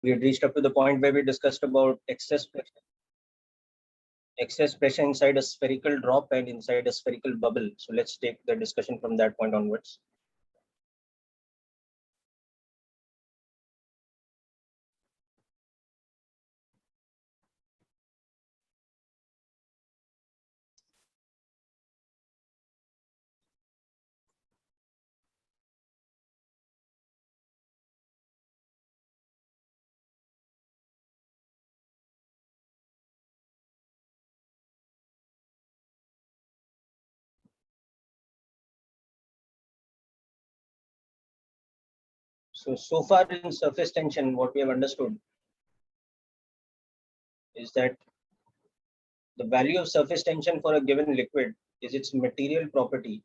we had reached up to the point where we discussed about excess pressure inside a spherical drop and inside a spherical bubble. So let's take the discussion from that point onwards. So far in surface tension, what we have understood is that the value of surface tension for a given liquid is its material property,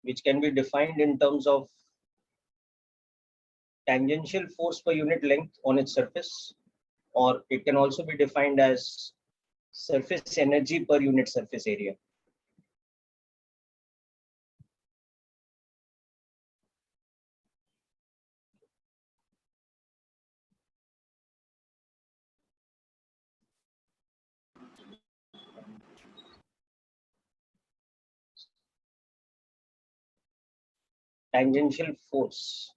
which can be defined in terms of tangential force per unit length on its surface, or it can also be defined as surface energy per unit surface area. Tangential force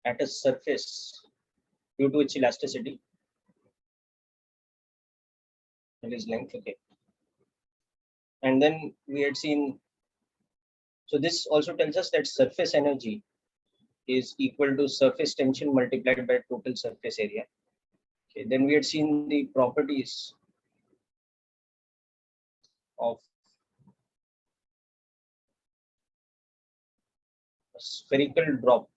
at a surface due to its elasticity and its length. Okay. And then we had seen, so this also tells us that surface energy is equal to surface tension multiplied by total surface area. Okay. Then we had seen the properties of a spherical drop,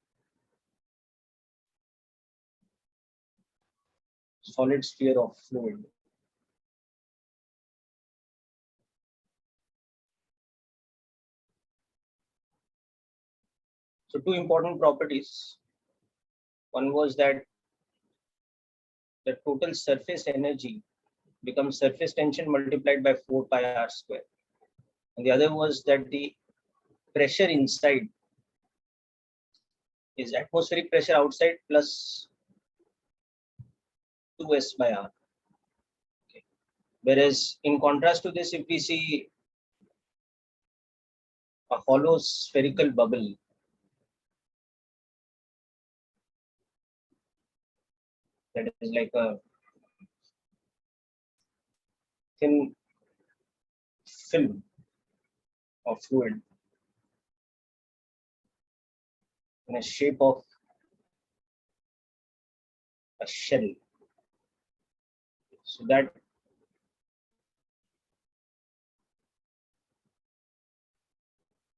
solid sphere of fluid. So two important properties. One was that the total surface energy becomes surface tension multiplied by 4 pi r square. And the other was that the pressure inside is atmospheric pressure outside plus 2s by r. Okay. Whereas in contrast to this, if we see a hollow spherical bubble, that is like a thin film of fluid in a shape of a shell. So that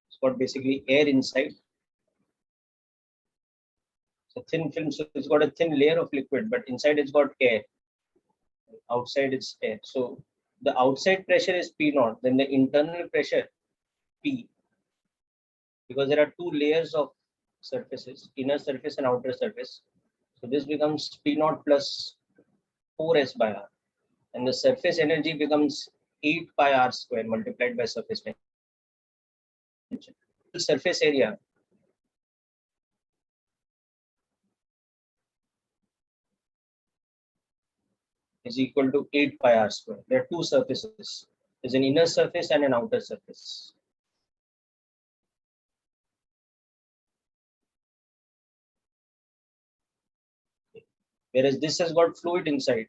it's got basically air inside. So thin film, so it's got a thin layer of liquid, but inside it's got air. Outside it's air. So the outside pressure is P naught, then the internal pressure P, because there are two layers of surfaces, inner surface and outer surface. So this becomes P naught plus 4s by r, and the surface energy becomes 8 pi r square multiplied by surface tension. The surface area is equal to 8 pi r square. There are two surfaces. There's an inner surface and an outer surface. Whereas this has got fluid inside.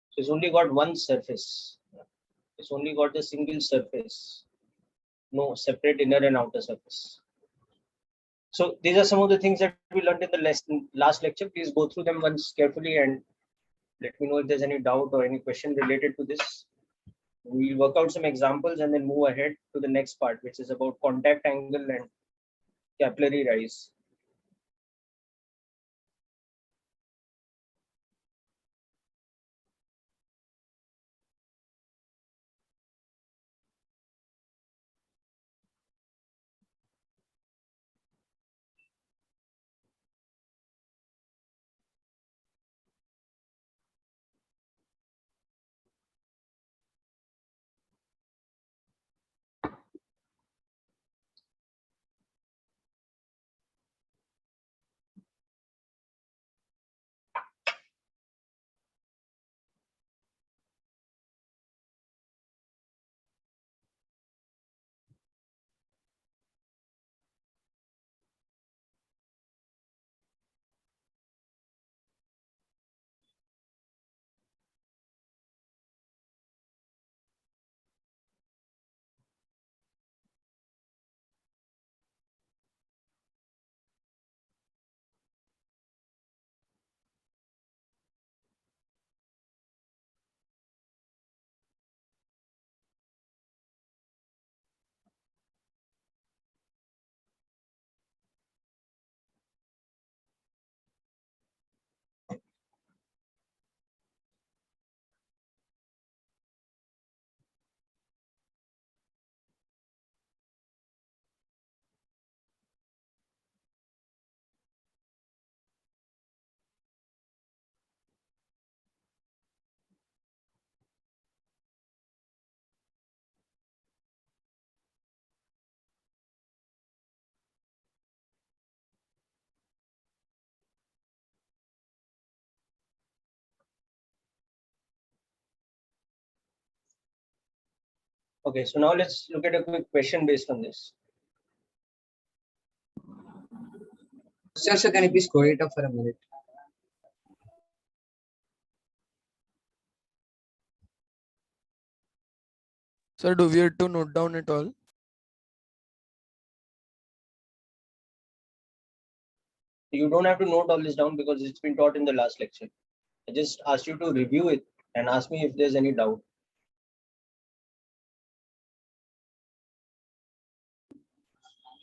So it's only got one surface. It's only got the single surface. No separate inner and outer surface. So these are some of the things that we learned in the last lecture. Please go through them once carefully and let me know if there's any doubt or any question related to this. We'll work out some examples and then move ahead to the next part, which is about contact angle and capillary rise. Okay, so now let's look at a quick question based on this. Sir, can you please code it up for a minute? Sir, do we have to note down it all? You don't have to note all this down because it's been taught in the last lecture. I just asked you to review it and ask me if there's any doubt.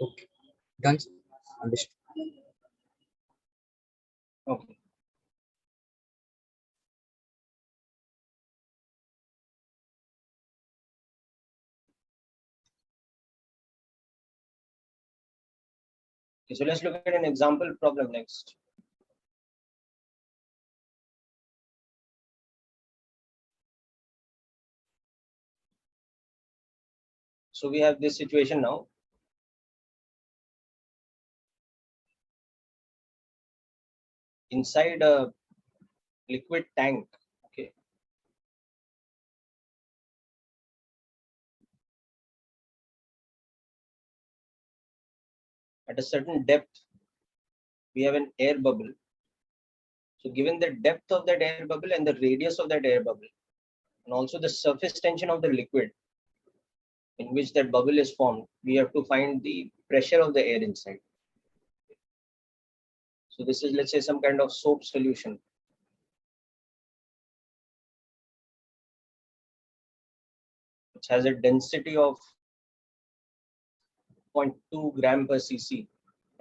Okay, done. Understood. Okay. Okay, so let's look at an example problem next. So we have this situation now. Inside a liquid tank, okay, at a certain depth, we have an air bubble. So given the depth of that air bubble and the radius of that air bubble, and also the surface tension of the liquid in which that bubble is formed, we have to find the pressure of the air inside. So this is, let's say, some kind of soap solution. Which has a density of 0.2 gram per cc,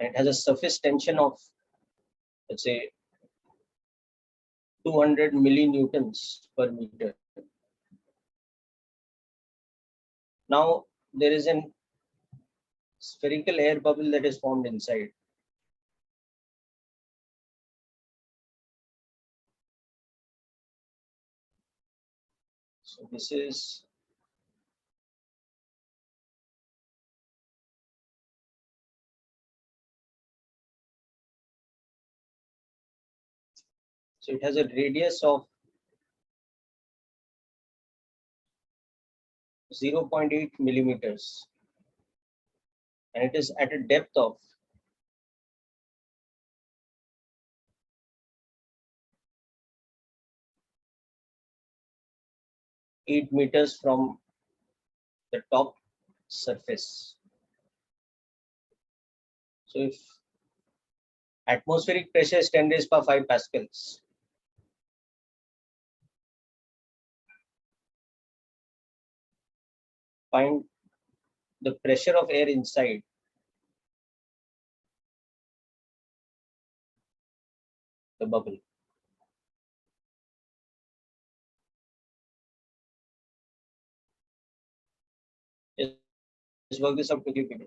and it has a surface tension of, let's say, 200 millinewtons per meter. Now there is an spherical air bubble that is formed inside. So this is so it has a radius of 0.8 millimeters, and it is at a depth of 8 meters from the top surface. So if atmospheric pressure is 10 raised by 5 pascals, find the pressure of air inside the bubble. Just work this out with you people.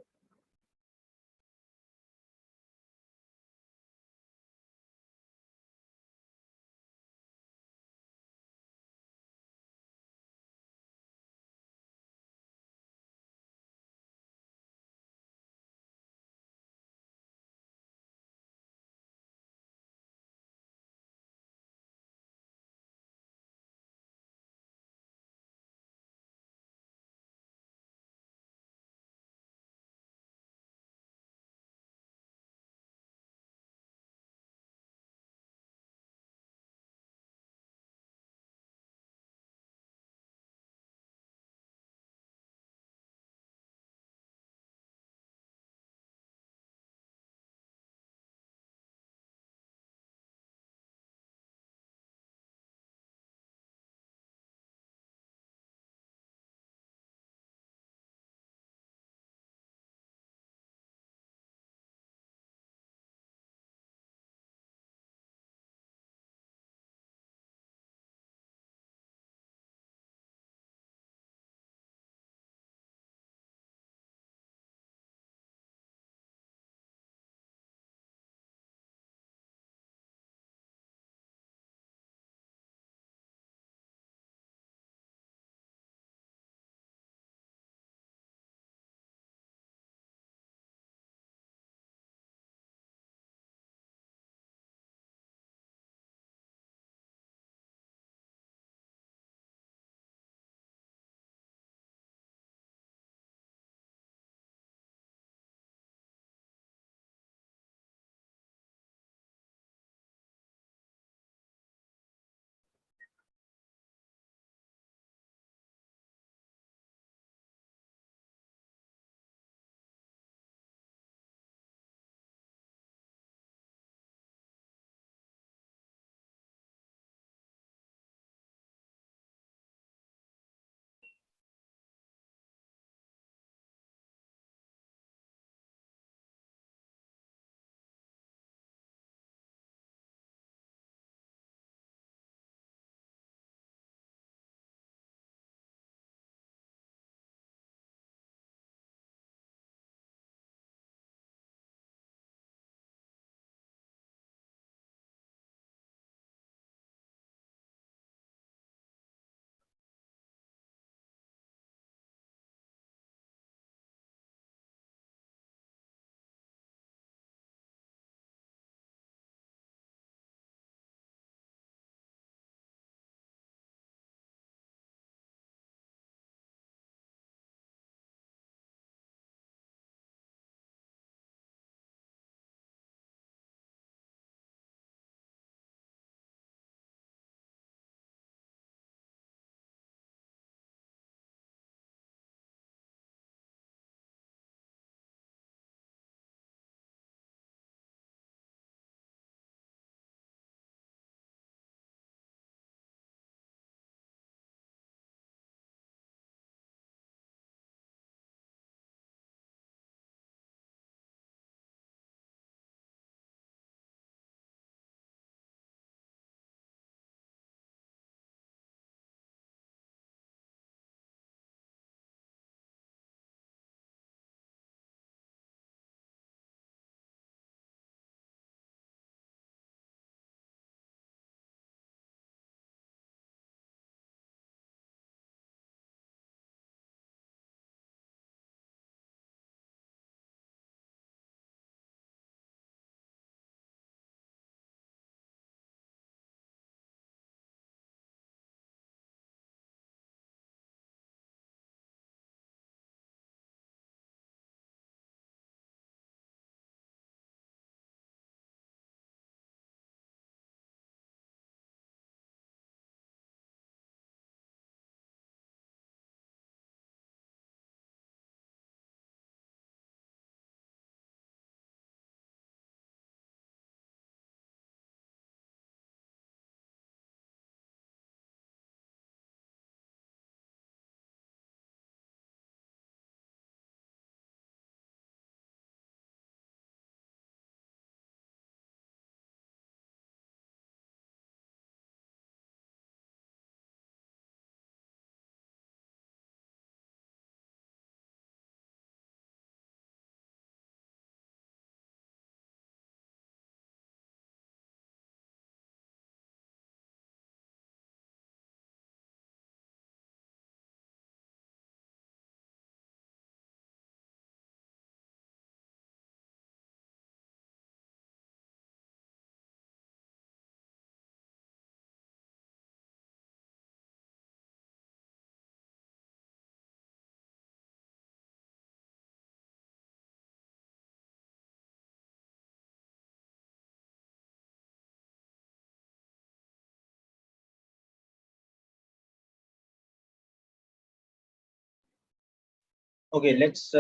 Okay, let's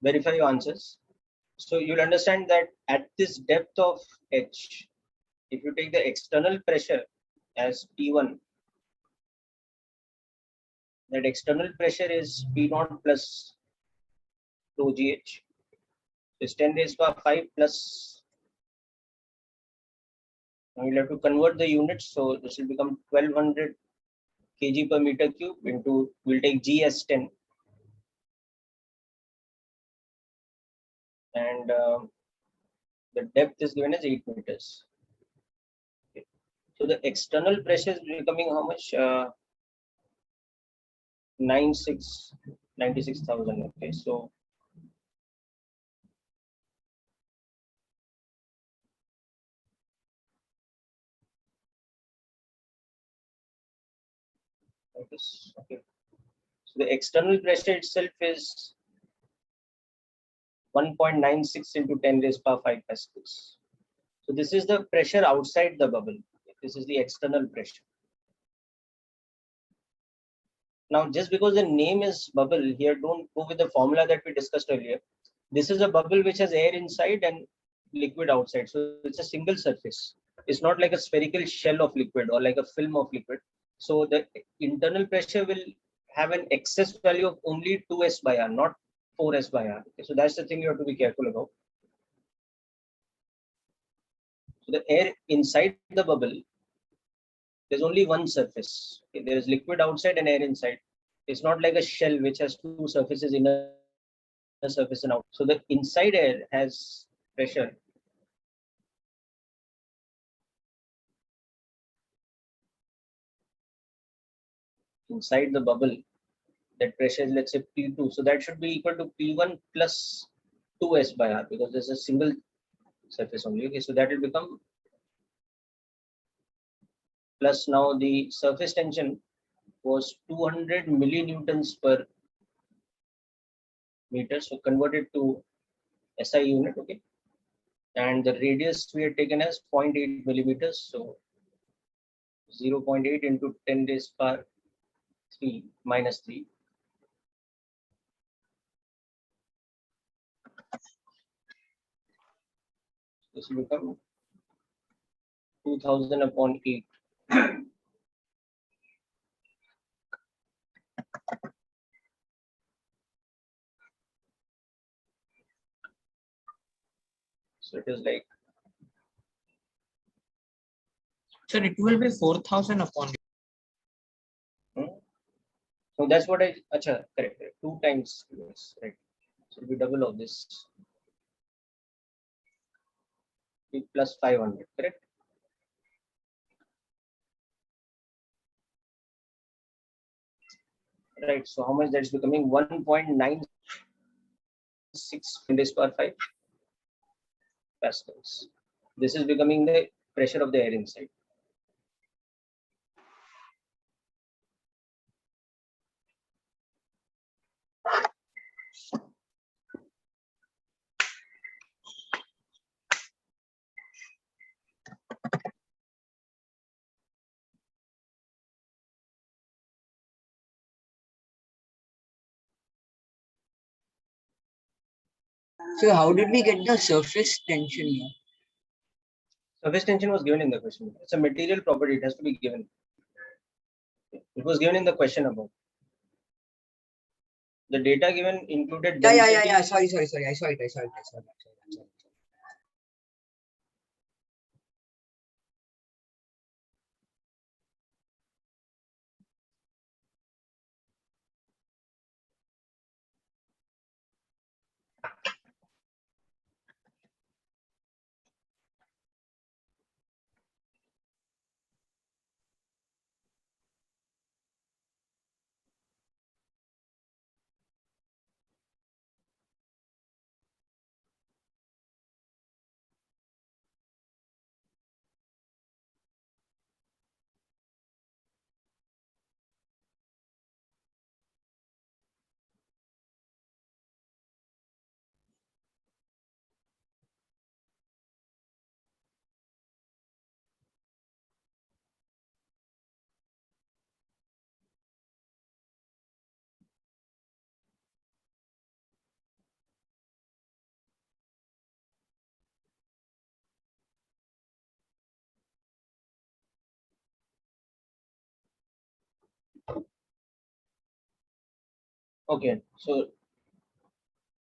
verify your answers. So you'll understand that at this depth of H, if you take the external pressure as P1, that external pressure is P0 plus rho GH. It's 10 raised to power 5 plus. Now you'll have to convert the units. So this will become 1200 kg per meter cube into, we'll take G as 10. And the depth is given as 8 meters. Okay. So the external pressure is becoming how much? 96,000. Okay, so okay. So the external pressure itself is 1.96 into 10 raised power 5 pascals. So this is the pressure outside the bubble. This is the external pressure. Now, just because the name is bubble here, don't go with the formula that we discussed earlier. This is a bubble which has air inside and liquid outside. So it's a single surface. It's not like a spherical shell of liquid or like a film of liquid. So the internal pressure will have an excess value of only 2s by r, not 4s by r. Okay, so that's the thing you have to be careful about. So the air inside the bubble, there's only one surface. Okay, there is liquid outside and air inside. It's not like a shell which has two surfaces, inner surface and out. So the inside air has pressure. Inside the bubble, that pressure is, let's say, P2. So that should be equal to P1 plus 2s by r, because there's a single surface only. Okay, so that will become plus, now the surface tension was 200 millinewtons per meter. So converted to SI unit. Okay, and the radius we had taken as 0.8 millimeters. So 0.8 into 10 raised power 3 minus 3. This will become 2000 upon 8. So it is like, Sir, it will be 4,000 upon. so that's what I, acha, correct, 2 times, yes, right. So it will be double of this, plus 500, correct? Right, so how much that's becoming? 1.96 raised power 5 pascals. This is becoming the pressure of the air inside. So how did we get the surface tension here? Surface tension was given in the question. It's a material property, it has to be given. It was given in the question above. The data given included density. Yeah. Sorry. I saw it. Okay, so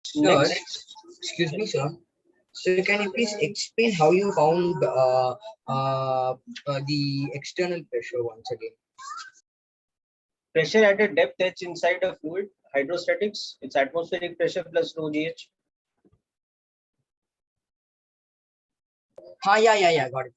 Sir, next, excuse me, sir. So can you please explain how you found the external pressure once again? pressure at a depth h inside a fluid, hydrostatics, it's atmospheric pressure plus rho gh. Yeah, got it.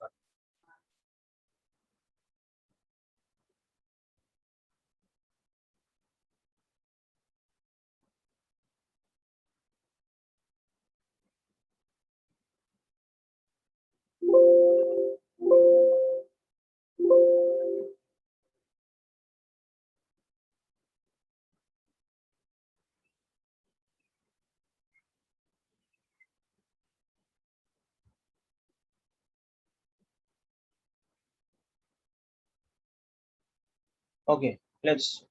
Okay, let's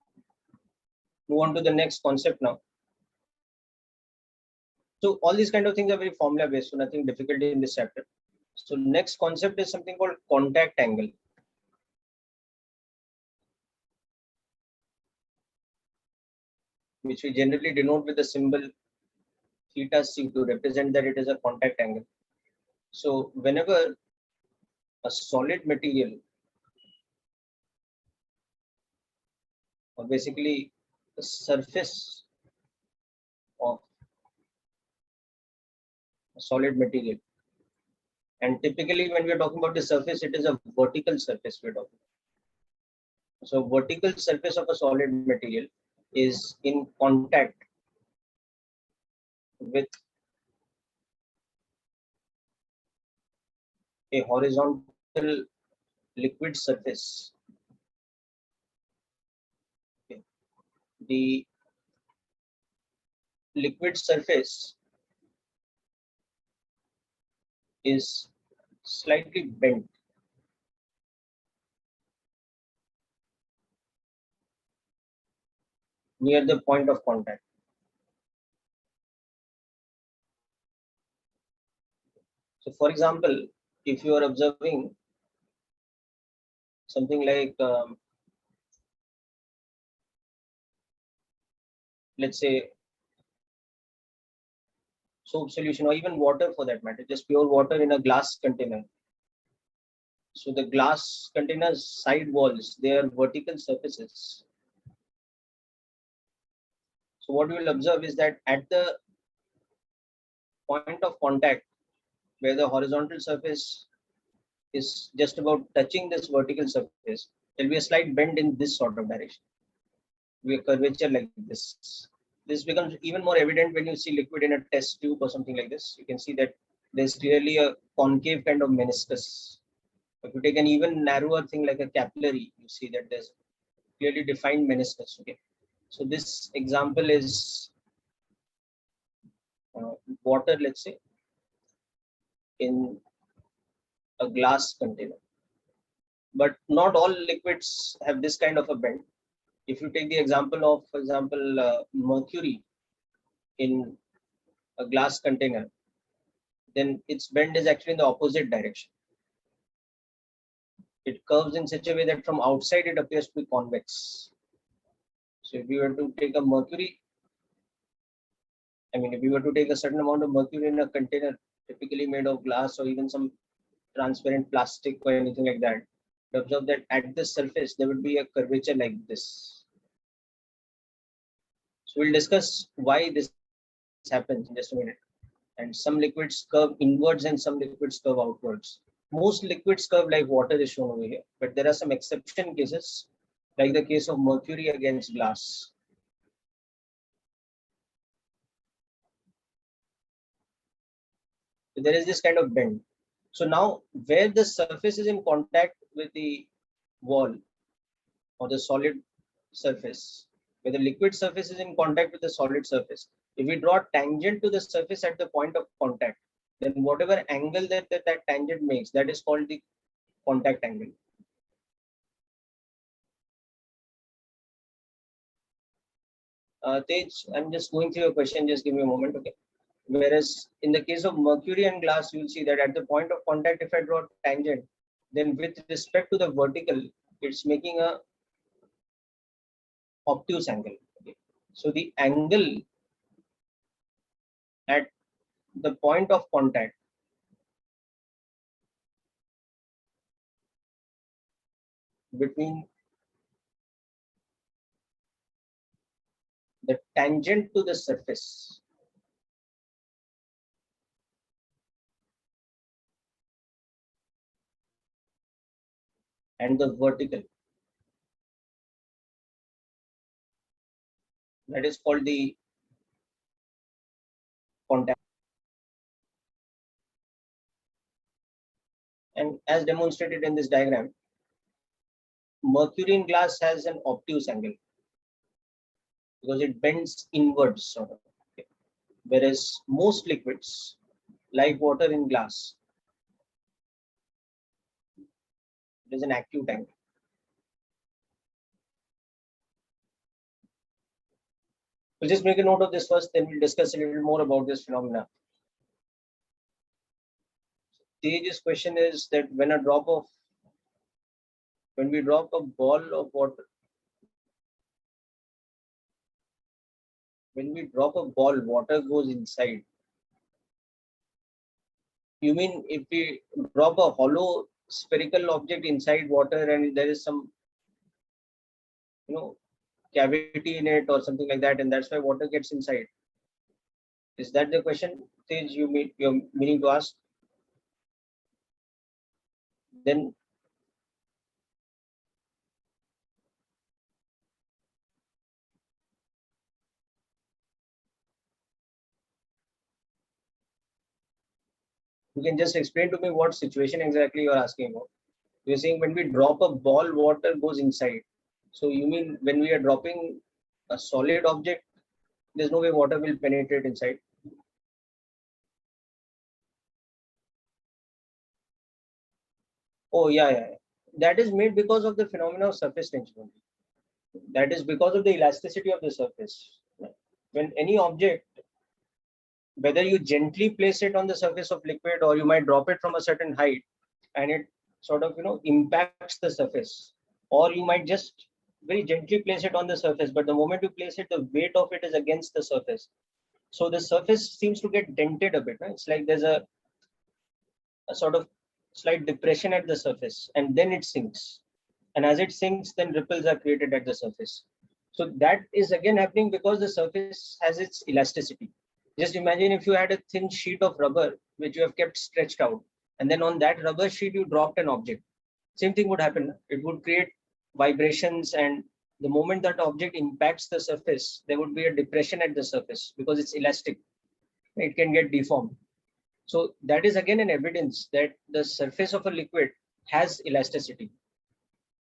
move on to the next concept now. So all these kind of things are very formula based, so nothing difficult in this chapter. So next concept is something called contact angle. Which we generally denote with the symbol theta c to represent that it is a contact angle. So whenever a solid material, or basically the surface of a solid material, and typically when we are talking about the surface, it is a vertical surface we're talking about. So vertical surface of a solid material is in contact with a horizontal liquid surface. Okay. The liquid surface is slightly bent near the point of contact. So for example, if you are observing something like, let's say, soap solution or even water for that matter, just pure water in a glass container. So the glass container's side walls, they are vertical surfaces. So what we will observe is that at the point of contact, where the horizontal surface is just about touching this vertical surface, there will be a slight bend in this sort of direction. We a curvature like this. This becomes even more evident when you see liquid in a test tube or something like this. You can see that there's clearly a concave kind of meniscus. If you take an even narrower thing like a capillary, you see that there's clearly defined meniscus. Okay, so this example is water, let's say, in a glass container. But not all liquids have this kind of a bend. If you take the example of, for example, mercury in a glass container, then its bend is actually in the opposite direction. It curves in such a way that from outside it appears to be convex. So if you were to take a mercury, if you were to take a certain amount of mercury in a container, typically made of glass or even some transparent plastic or anything like that, you observe that at the surface there would be a curvature like this. So we'll discuss why this happens in just a minute. And some liquids curve inwards and some liquids curve outwards. Most liquids curve like water is shown over here, but there are some exception cases, like the case of mercury against glass. So there is this kind of bend. So now where the surface is in contact with the wall or the solid surface, where the liquid surface is in contact with the solid surface, if we draw tangent to the surface at the point of contact, then whatever angle that tangent makes, that is called the contact angle. Tej, I'm just going through your question, just give me a moment, okay? Whereas in the case of mercury and glass, you will see that at the point of contact, if I draw tangent, then with respect to the vertical, it's making a obtuse angle. Okay? So the angle at the point of contact between the tangent to the surface and the vertical, that is called the contact. And as demonstrated in this diagram, mercury in glass has an obtuse angle because it bends inwards sort of. Okay. Whereas most liquids like water in glass, it is an acute angle. We'll just make a note of this first, then we'll discuss a little more about this phenomena. Tej's question is that when we drop a ball of water, when we drop a ball, water goes inside. You mean if we drop a hollow spherical object inside water and there is some, cavity in it or something like that, and that's why water gets inside? Is that the question, Tej, you're meaning to ask? Then you can just explain to me what situation exactly you're asking about. You're saying when we drop a ball, water goes inside. So you mean when we are dropping a solid object, there's no way water will penetrate inside? Oh, yeah. That is made because of the phenomena of surface tension only. That is because of the elasticity of the surface. When any object, whether you gently place it on the surface of liquid or you might drop it from a certain height and it sort of, impacts the surface, or you might just very gently place it on the surface, but the moment you place it, the weight of it is against the surface. So the surface seems to get dented a bit. Right? It's like there's a sort of slight depression at the surface and then it sinks. And as it sinks, then ripples are created at the surface. So that is again happening because the surface has its elasticity. Just imagine if you had a thin sheet of rubber which you have kept stretched out, and then on that rubber sheet you dropped an object. Same thing would happen. It would create vibrations, and the moment that object impacts the surface, there would be a depression at the surface because it's elastic. It can get deformed. So that is again an evidence that the surface of a liquid has elasticity.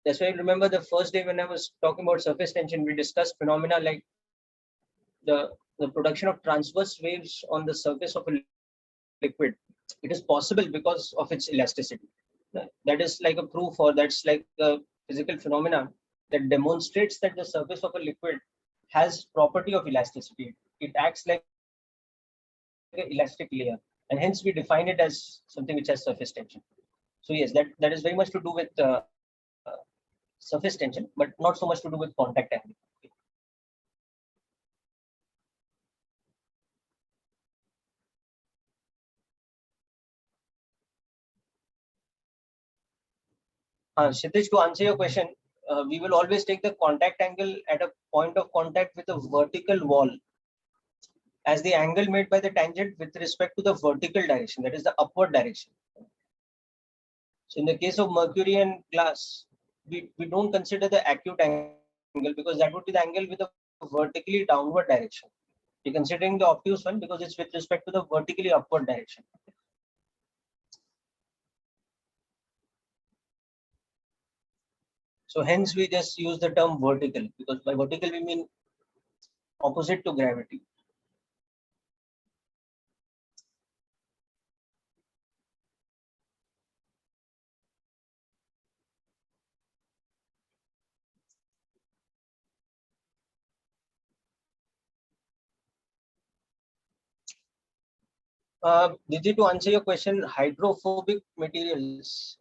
That's why I remember the first day when I was talking about surface tension, we discussed phenomena like the production of transverse waves on the surface of a liquid. It is possible because of its elasticity. That is like a proof, or that's like a physical phenomena that demonstrates that the surface of a liquid has property of elasticity. It acts like an elastic layer, and hence we define it as something which has surface tension. So yes, that is very much to do with surface tension, but not so much to do with contact angle. Kshitij, to answer your question, we will always take the contact angle at a point of contact with a vertical wall as the angle made by the tangent with respect to the vertical direction, that is the upward direction. So in the case of mercury and glass, we don't consider the acute angle because that would be the angle with a vertically downward direction. We're considering the obtuse one because it's with respect to the vertically upward direction. So hence we just use the term vertical, because by vertical we mean opposite to gravity. Didi, to answer your question, hydrophobic materials,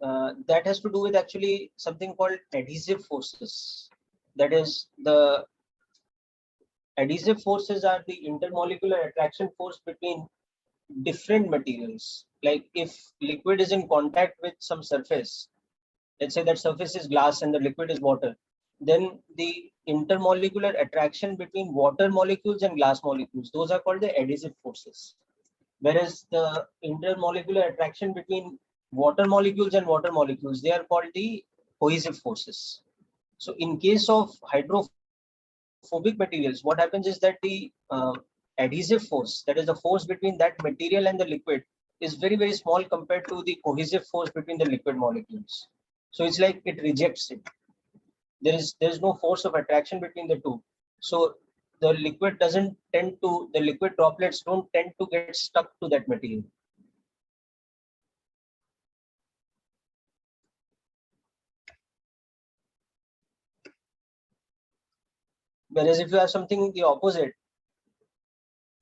that has to do with actually something called adhesive forces. That is, the adhesive forces are the intermolecular attraction force between different materials. Like if liquid is in contact with some surface, let's say that surface is glass and the liquid is water, then the intermolecular attraction between water molecules and glass molecules, those are called the adhesive forces. Whereas the intermolecular attraction between water molecules and water molecules, they are called the cohesive forces. So in case of hydrophobic materials, what happens is that the adhesive force, that is the force between that material and the liquid, is very, very small compared to the cohesive force between the liquid molecules. So it's like it rejects it. There's no force of attraction between the two. So the liquid droplets don't tend to get stuck to that material. Whereas if you have something the opposite,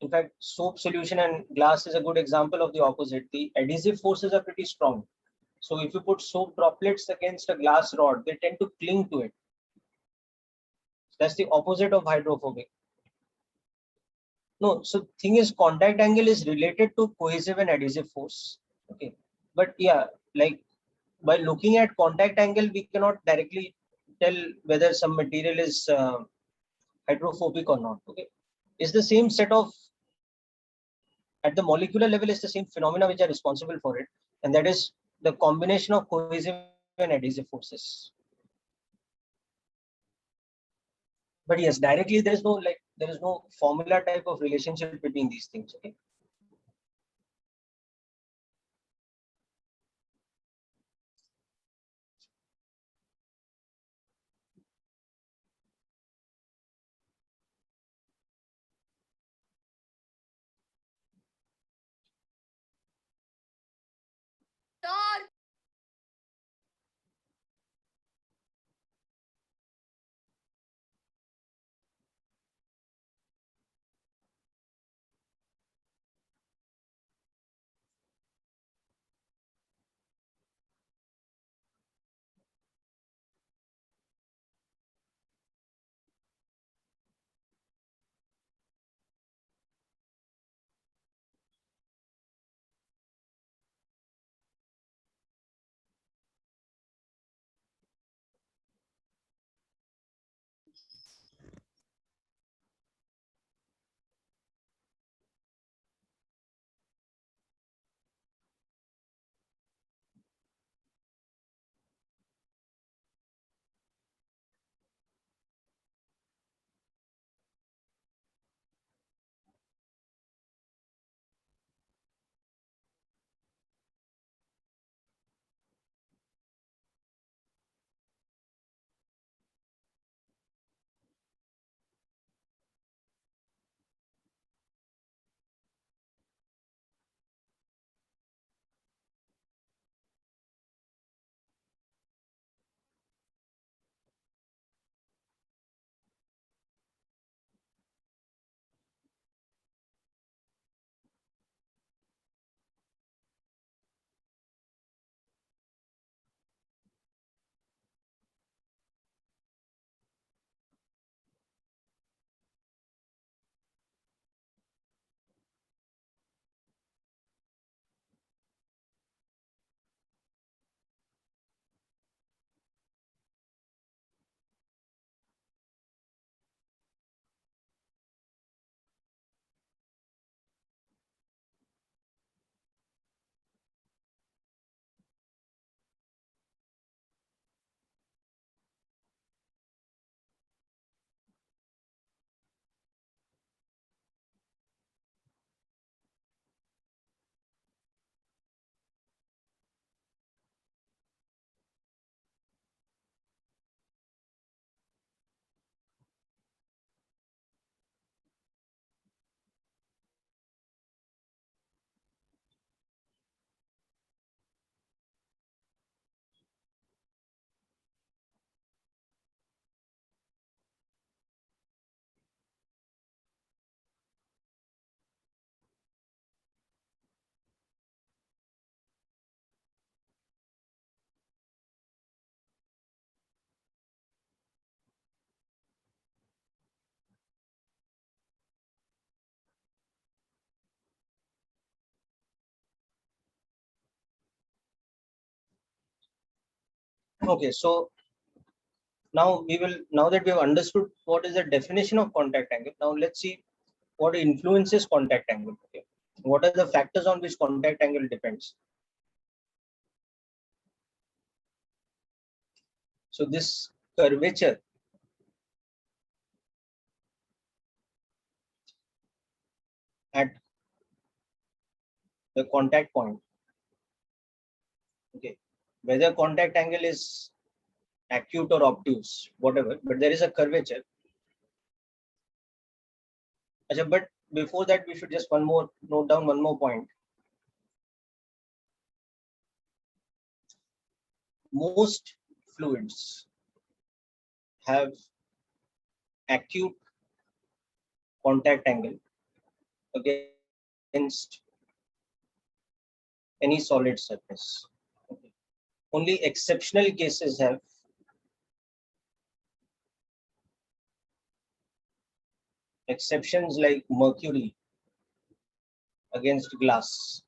in fact, soap solution and glass is a good example of the opposite. The adhesive forces are pretty strong. So if you put soap droplets against a glass rod, they tend to cling to it. That's the opposite of hydrophobic. No, so thing is, contact angle is related to cohesive and adhesive force. Okay, but yeah, like by looking at contact angle, we cannot directly tell whether some material is hydrophobic or not. Okay, it's the same set of, at the molecular level, is the same phenomena which are responsible for it, and that is the combination of cohesive and adhesive forces. But yes, directly there is no formula type of relationship between these things. Okay. Okay, so now now that we have understood what is the definition of contact angle, now let's see what influences contact angle. Okay. What are the factors on which contact angle depends? So this curvature at the contact point, okay, whether contact angle is acute or obtuse, whatever, but there is a curvature. Achha, but before that, we should just note down one more point. Most fluids have acute contact angle against any solid surface. Okay. Only exceptional cases have exceptions like mercury against glass.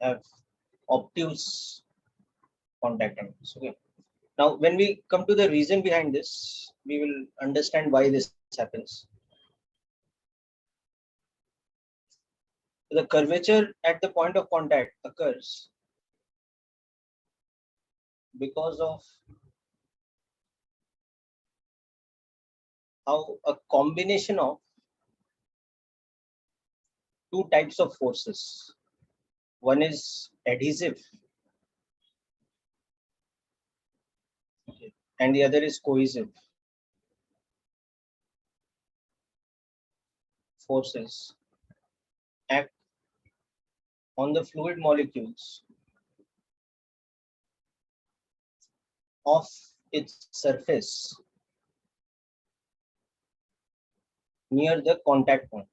Have obtuse contact angles. Okay. Now, when we come to the reason behind this, we will understand why this happens. The curvature at the point of contact occurs because of how a combination of two types of forces. One is adhesive, okay, and the other is cohesive forces act on the fluid molecules of its surface near the contact point.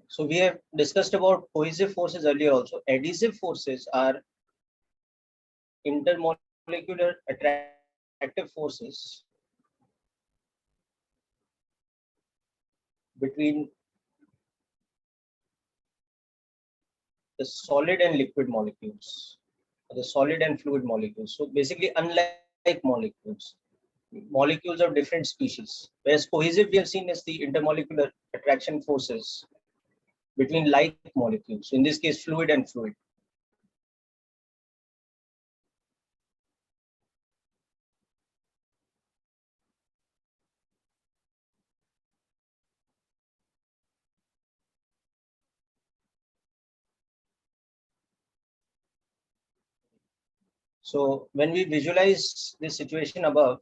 So we have discussed about cohesive forces earlier also. Adhesive forces are intermolecular attractive forces between the solid and liquid molecules, the solid and fluid molecules. So basically, unlike molecules, molecules of different species. Whereas cohesive, we have seen is the intermolecular attraction forces between like molecules. In this case, fluid and fluid. So when we visualize this situation above,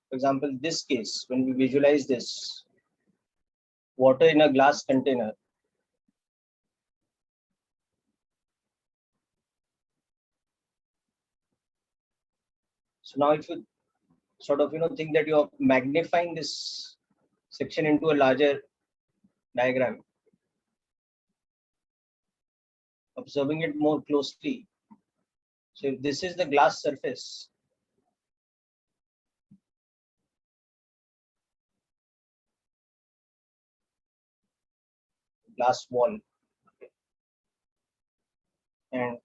for example, this case, when we visualize this, water in a glass container, so now if you sort of think that you're magnifying this section into a larger diagram, observing it more closely. So if this is the glass surface, glass wall, and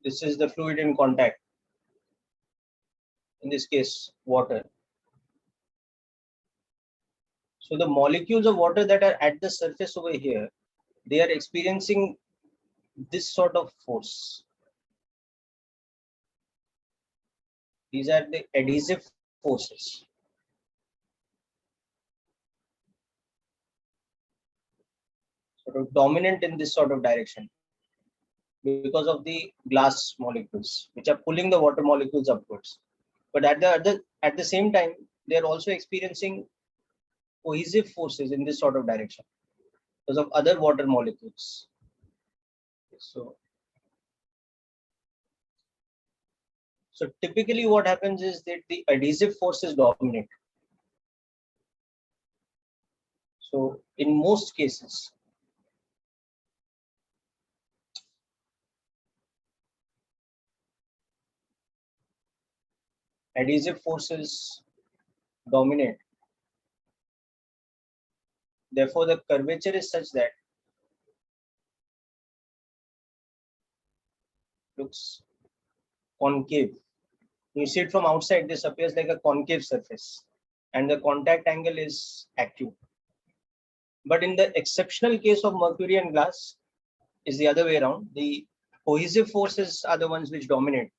this is the fluid in contact, in this case water. So the molecules of water that are at the surface over here, they are experiencing this sort of force. These are the adhesive forces. Sort of dominant in this sort of direction because of the glass molecules, which are pulling the water molecules upwards. But at the same time, they are also experiencing cohesive forces in this sort of direction because of other water molecules. So So typically what happens is that the adhesive forces dominate. So in most cases, adhesive forces dominate. Therefore, the curvature is such that looks concave. You see it from outside, this appears like a concave surface, and the contact angle is acute. But in the exceptional case of mercury and glass, is the other way around. The cohesive forces are the ones which dominate,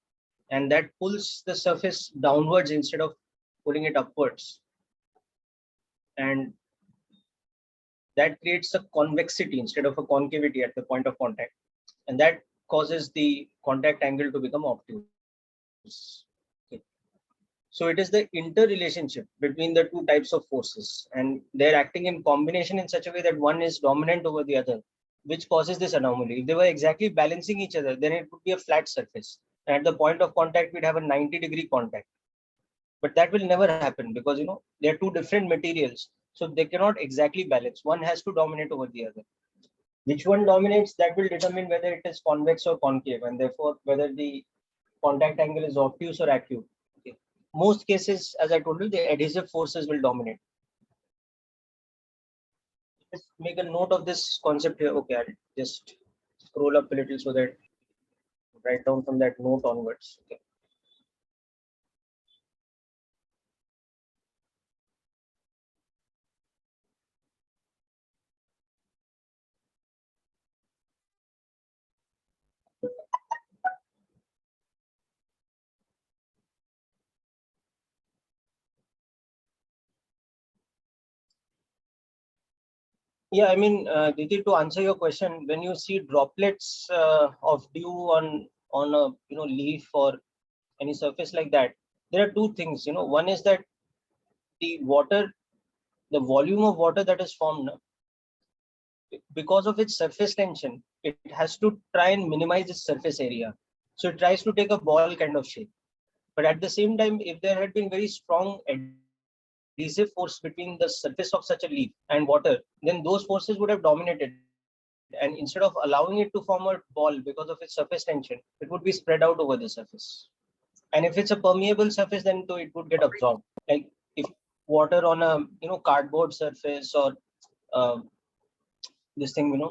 and that pulls the surface downwards instead of pulling it upwards. And that creates a convexity instead of a concavity at the point of contact. And that causes the contact angle to become obtuse. Okay. So it is the interrelationship between the two types of forces, and they're acting in combination in such a way that one is dominant over the other, which causes this anomaly. If they were exactly balancing each other, then it would be a flat surface. And at the point of contact, we'd have a 90-degree contact. But that will never happen because they're two different materials. So they cannot exactly balance. One has to dominate over the other. Which one dominates, that will determine whether it is convex or concave, and therefore whether the contact angle is obtuse or acute. Okay. Most cases, as I told you, the adhesive forces will dominate. Just make a note of this concept here. Okay, I'll just scroll up a little so that write down from that note onwards. Okay. Yeah, I mean, Diti, to answer your question, when you see droplets of dew on a leaf or any surface like that, there are two things. One is that the water, the volume of water that is formed, because of its surface tension, it has to try and minimize its surface area. So it tries to take a ball kind of shape. But at the same time, if there had been very strong adhesive force between the surface of such a leaf and water, then those forces would have dominated. And instead of allowing it to form a ball because of its surface tension, it would be spread out over the surface. And if it's a permeable surface, then it would get absorbed. Like if water on a cardboard surface or uh, this thing,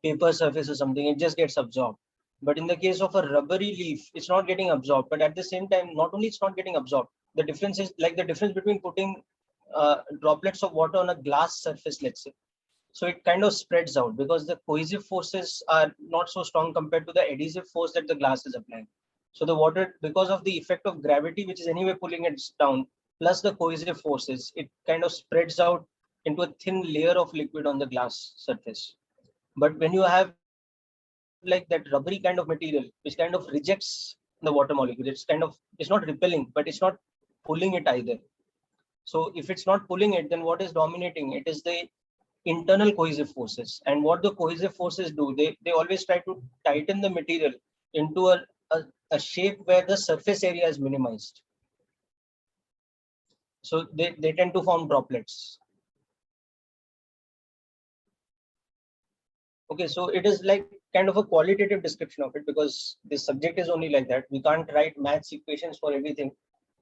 paper surface or something, it just gets absorbed. But in the case of a rubbery leaf, it's not getting absorbed. But at the same time, not only it's not getting absorbed, the difference is like the difference between putting droplets of water on a glass surface, let's say. So it kind of spreads out because the cohesive forces are not so strong compared to the adhesive force that the glass is applying. So the water, because of the effect of gravity, which is anyway pulling it down, plus the cohesive forces, it kind of spreads out into a thin layer of liquid on the glass surface. But when you have like that rubbery kind of material, which kind of rejects the water molecule, it's not repelling, but it's not pulling it either. So if it's not pulling it, then what is dominating? It is the internal cohesive forces. And what the cohesive forces do, they always try to tighten the material into a shape where the surface area is minimized. So they tend to form droplets. Okay, so it is like kind of a qualitative description of it because the subject is only like that. We can't write maths equations for everything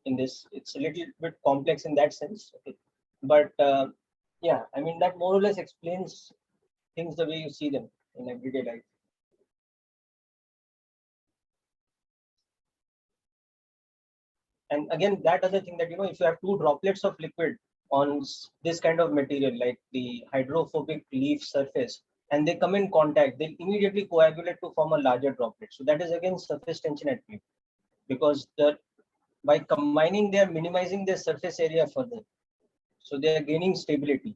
in this. It's a little bit complex in that sense. Okay. But yeah, I mean, that more or less explains things the way you see them in everyday life. And again, that other thing that, if you have two droplets of liquid on this kind of material, like the hydrophobic leaf surface, and they come in contact, they immediately coagulate to form a larger droplet. So that is again surface tension at play because by combining, they are minimizing their surface area further. So they are gaining stability.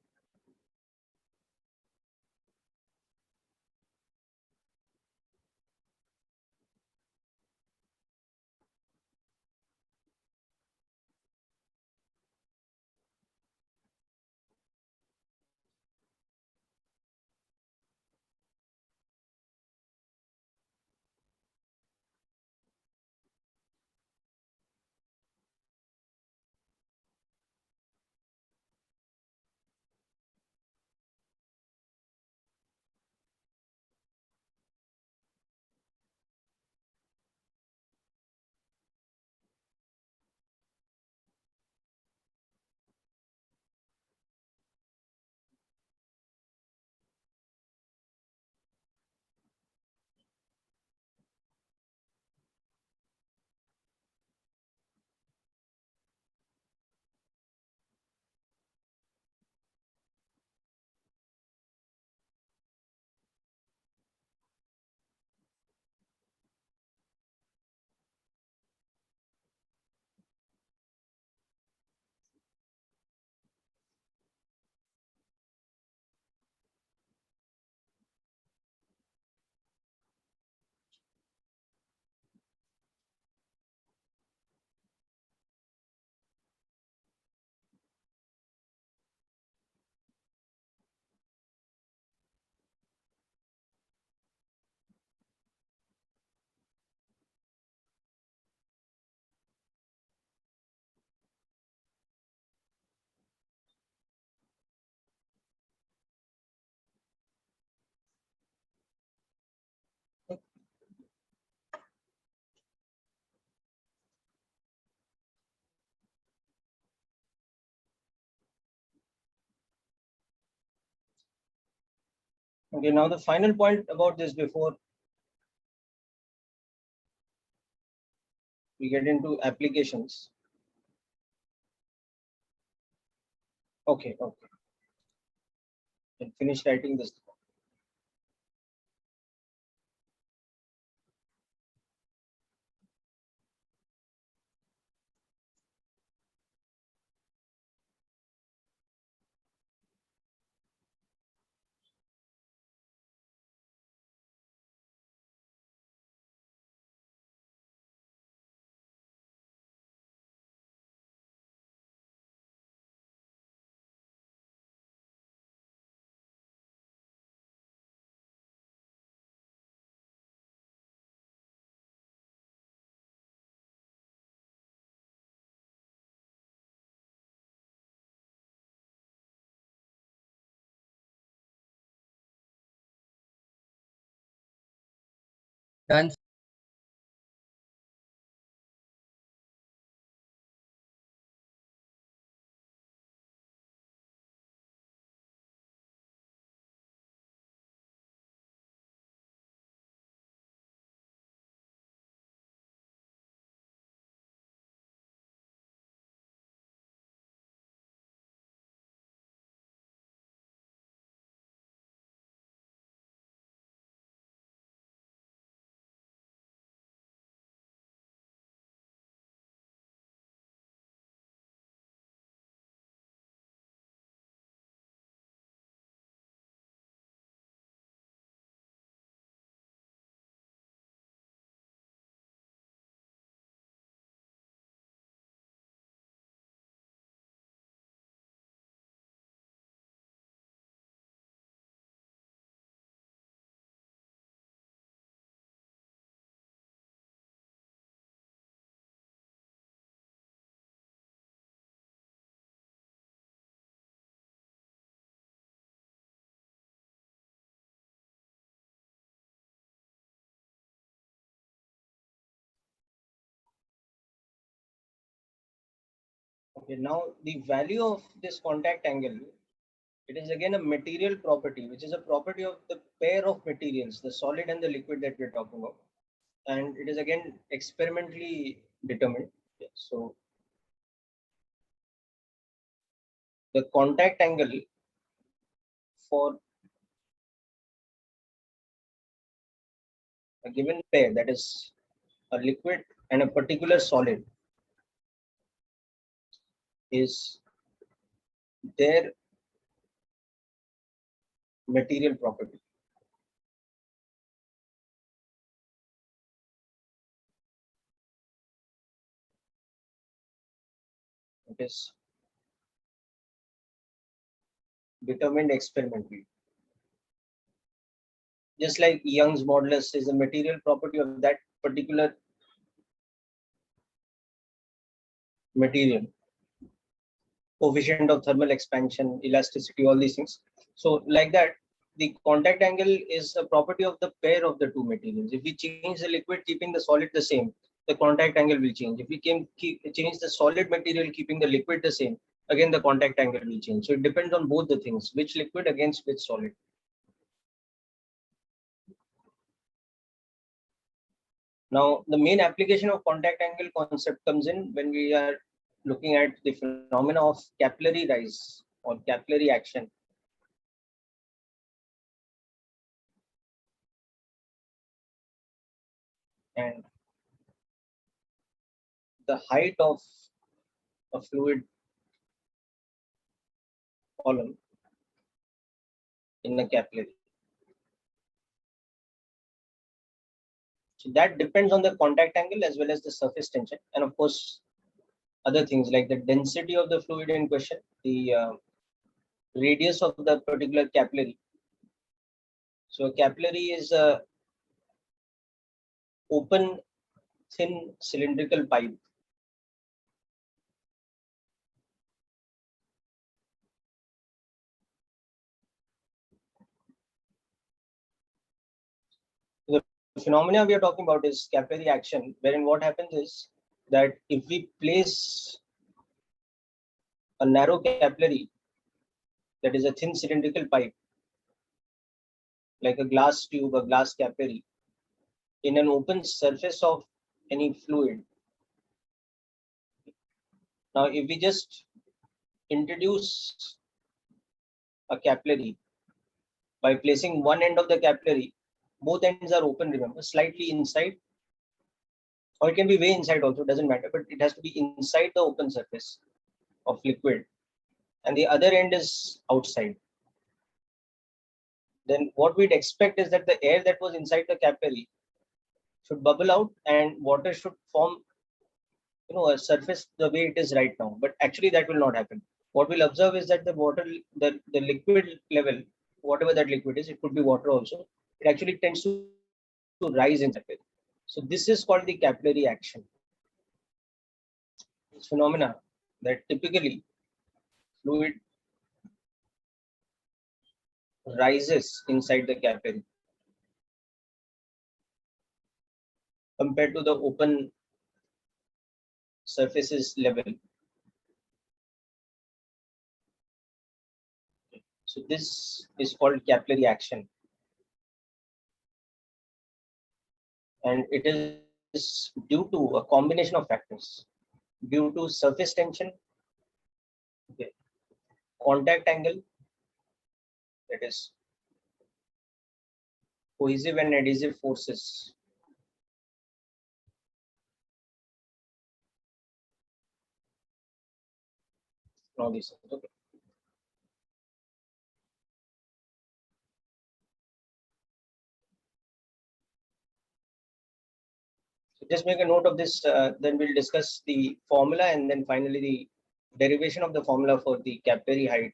Okay, now the final point about this before we get into applications. Okay, okay. I'll finish writing this. Done. Okay, now the value of this contact angle, it is again a material property, which is a property of the pair of materials, the solid and the liquid that we're talking about. And it is again experimentally determined. Okay, so the contact angle for a given pair, that is a liquid and a particular solid, is their material property. It is determined experimentally. Just like Young's modulus is a material property of that particular material, coefficient of thermal expansion, elasticity, all these things. So like that, the contact angle is a property of the pair of the two materials. If we change the liquid keeping the solid the same, the contact angle will change. If we change the solid material keeping the liquid the same, again the contact angle will change. So it depends on both the things, which liquid against which solid. Now, the main application of contact angle concept comes in when we are looking at the phenomena of capillary rise or capillary action. And the height of a fluid column in a capillary. So that depends on the contact angle as well as the surface tension, and of course, other things like the density of the fluid in question, the radius of the particular capillary. So a capillary is a open, thin cylindrical pipe. The phenomena we are talking about is capillary action, wherein what happens is that if we place a narrow capillary, that is a thin cylindrical pipe, like a glass tube, a glass capillary, in an open surface of any fluid. Now, if we just introduce a capillary by placing one end of the capillary, both ends are open, remember, slightly inside, or it can be way inside also, doesn't matter, but it has to be inside the open surface of liquid, and the other end is outside. Then what we'd expect is that the air that was inside the capillary should bubble out and water should form, a surface the way it is right now. But actually that will not happen. What we'll observe is that the water, the liquid level, whatever that liquid is, it could be water also, it actually tends to rise in capillary. So this is called the capillary action. It's phenomena that typically fluid rises inside the capillary compared to the open surfaces level. So this is called capillary action, and it is due to a combination of factors, due to surface tension, okay, contact angle, that is cohesive and adhesive forces, all these things. Okay. So just make a note of this, then we'll discuss the formula and then finally the derivation of the formula for the capillary height.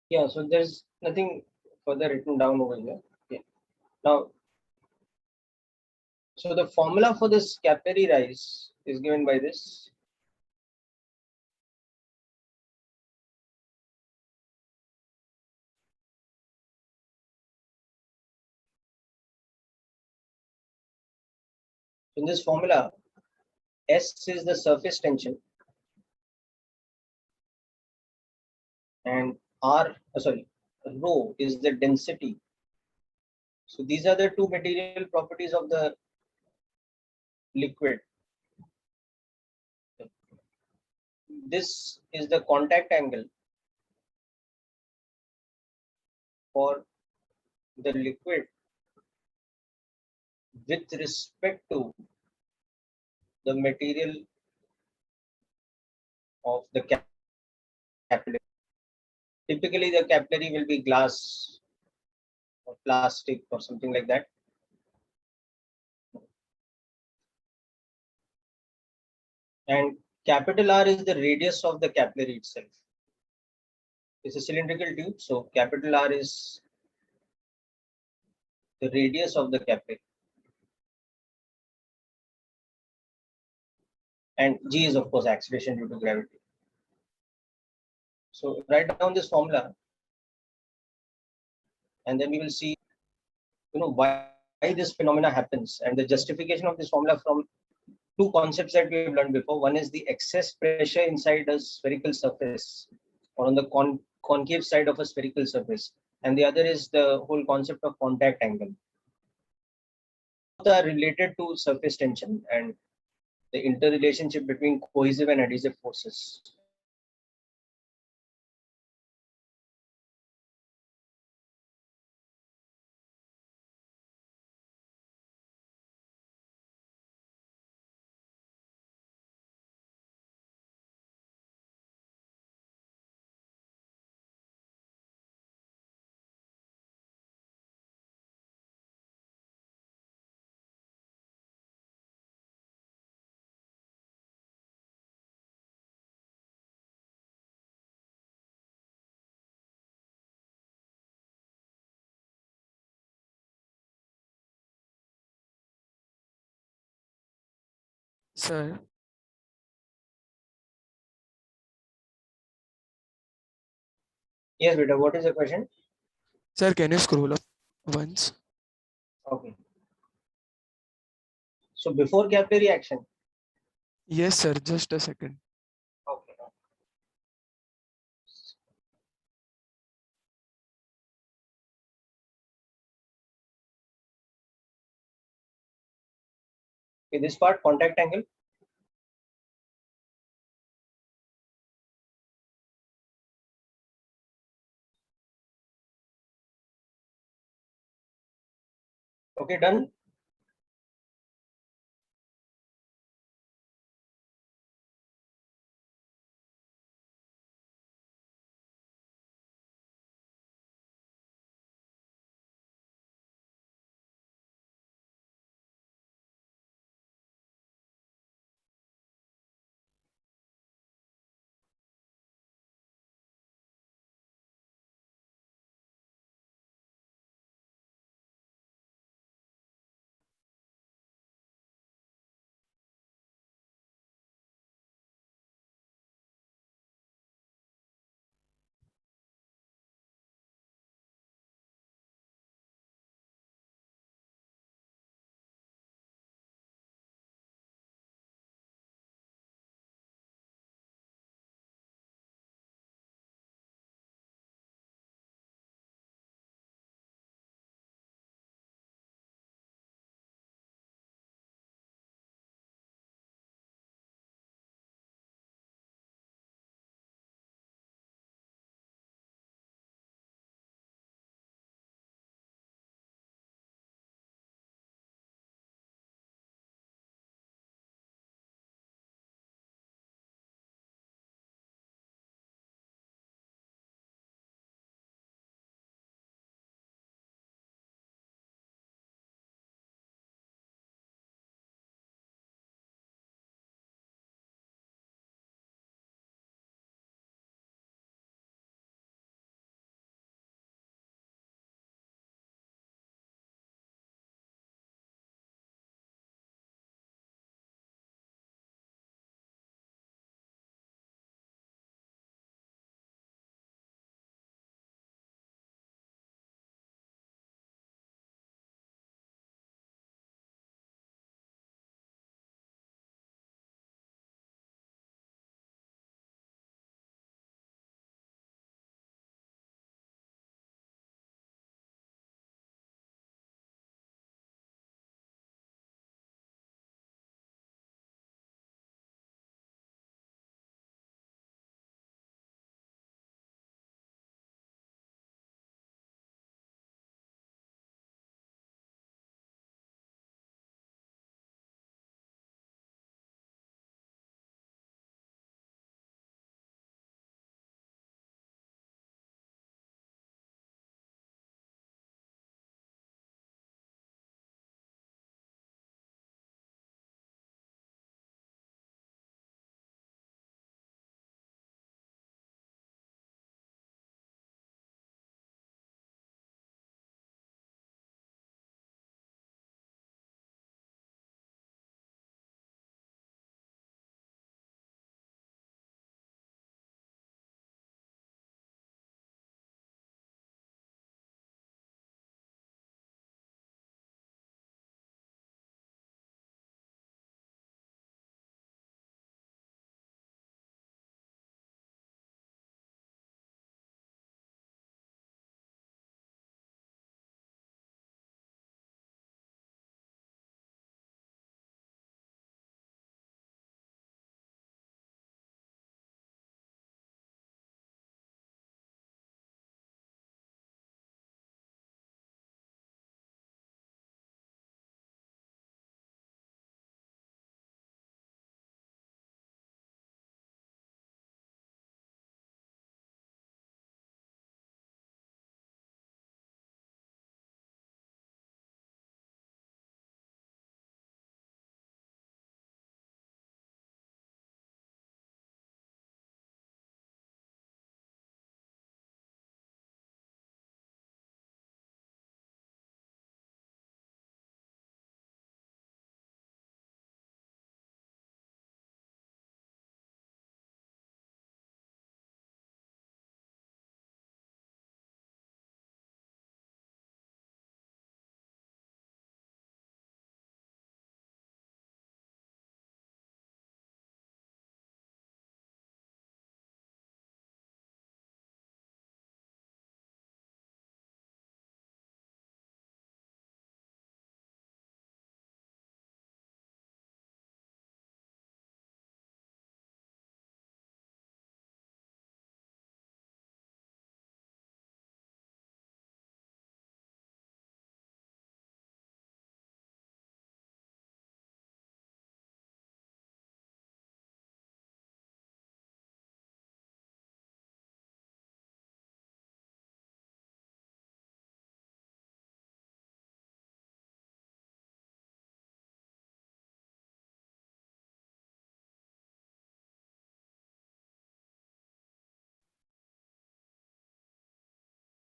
Yeah, so there's nothing further written down over here. Okay. Now, so the formula for this capillary rise is given by this. In this formula, S is the surface tension and rho is the density. So these are the two material properties of the liquid. This is the contact angle for the liquid with respect to the material of the capillary. Typically, the capillary will be glass or plastic or something like that. And capital R is the radius of the capillary itself. It's a cylindrical tube, so capital R is the radius of the capillary. And G is, of course, acceleration due to gravity. So write down this formula, and then we will see, why this phenomena happens and the justification of this formula from two concepts that we have learned before. One is the excess pressure inside a spherical surface or on the concave side of a spherical surface, and the other is the whole concept of contact angle. Both are related to surface tension and the interrelationship between cohesive and adhesive forces. Sir, Yes, beta, what is the question? sir, can you scroll up once? Okay. So before capillary action. Yes, sir, just a second. Okay. Okay, this part, contact angle. Okay, done.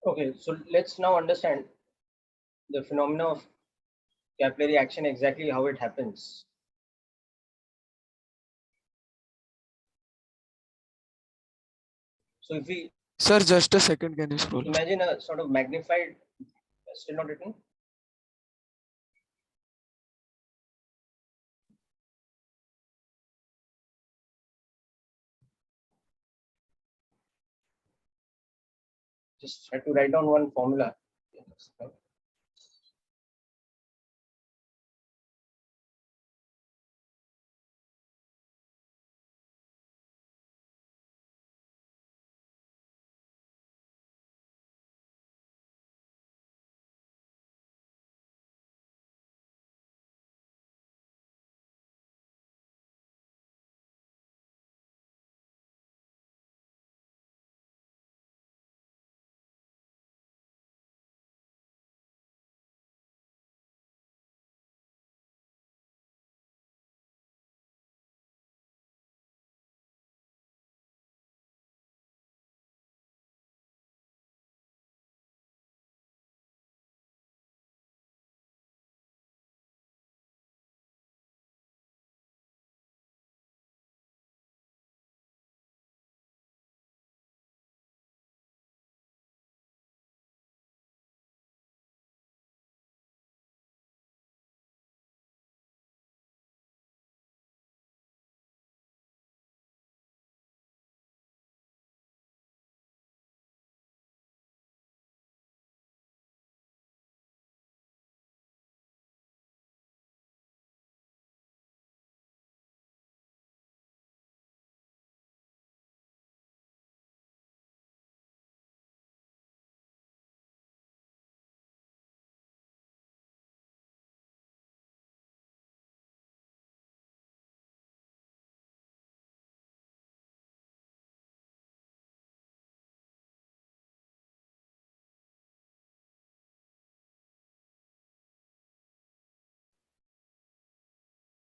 Okay, so let's now understand the phenomena of capillary action, exactly how it happens. So if we Sir, just a second. Can you scroll up? imagine a sort of magnified, still not written. Just had to write down one formula.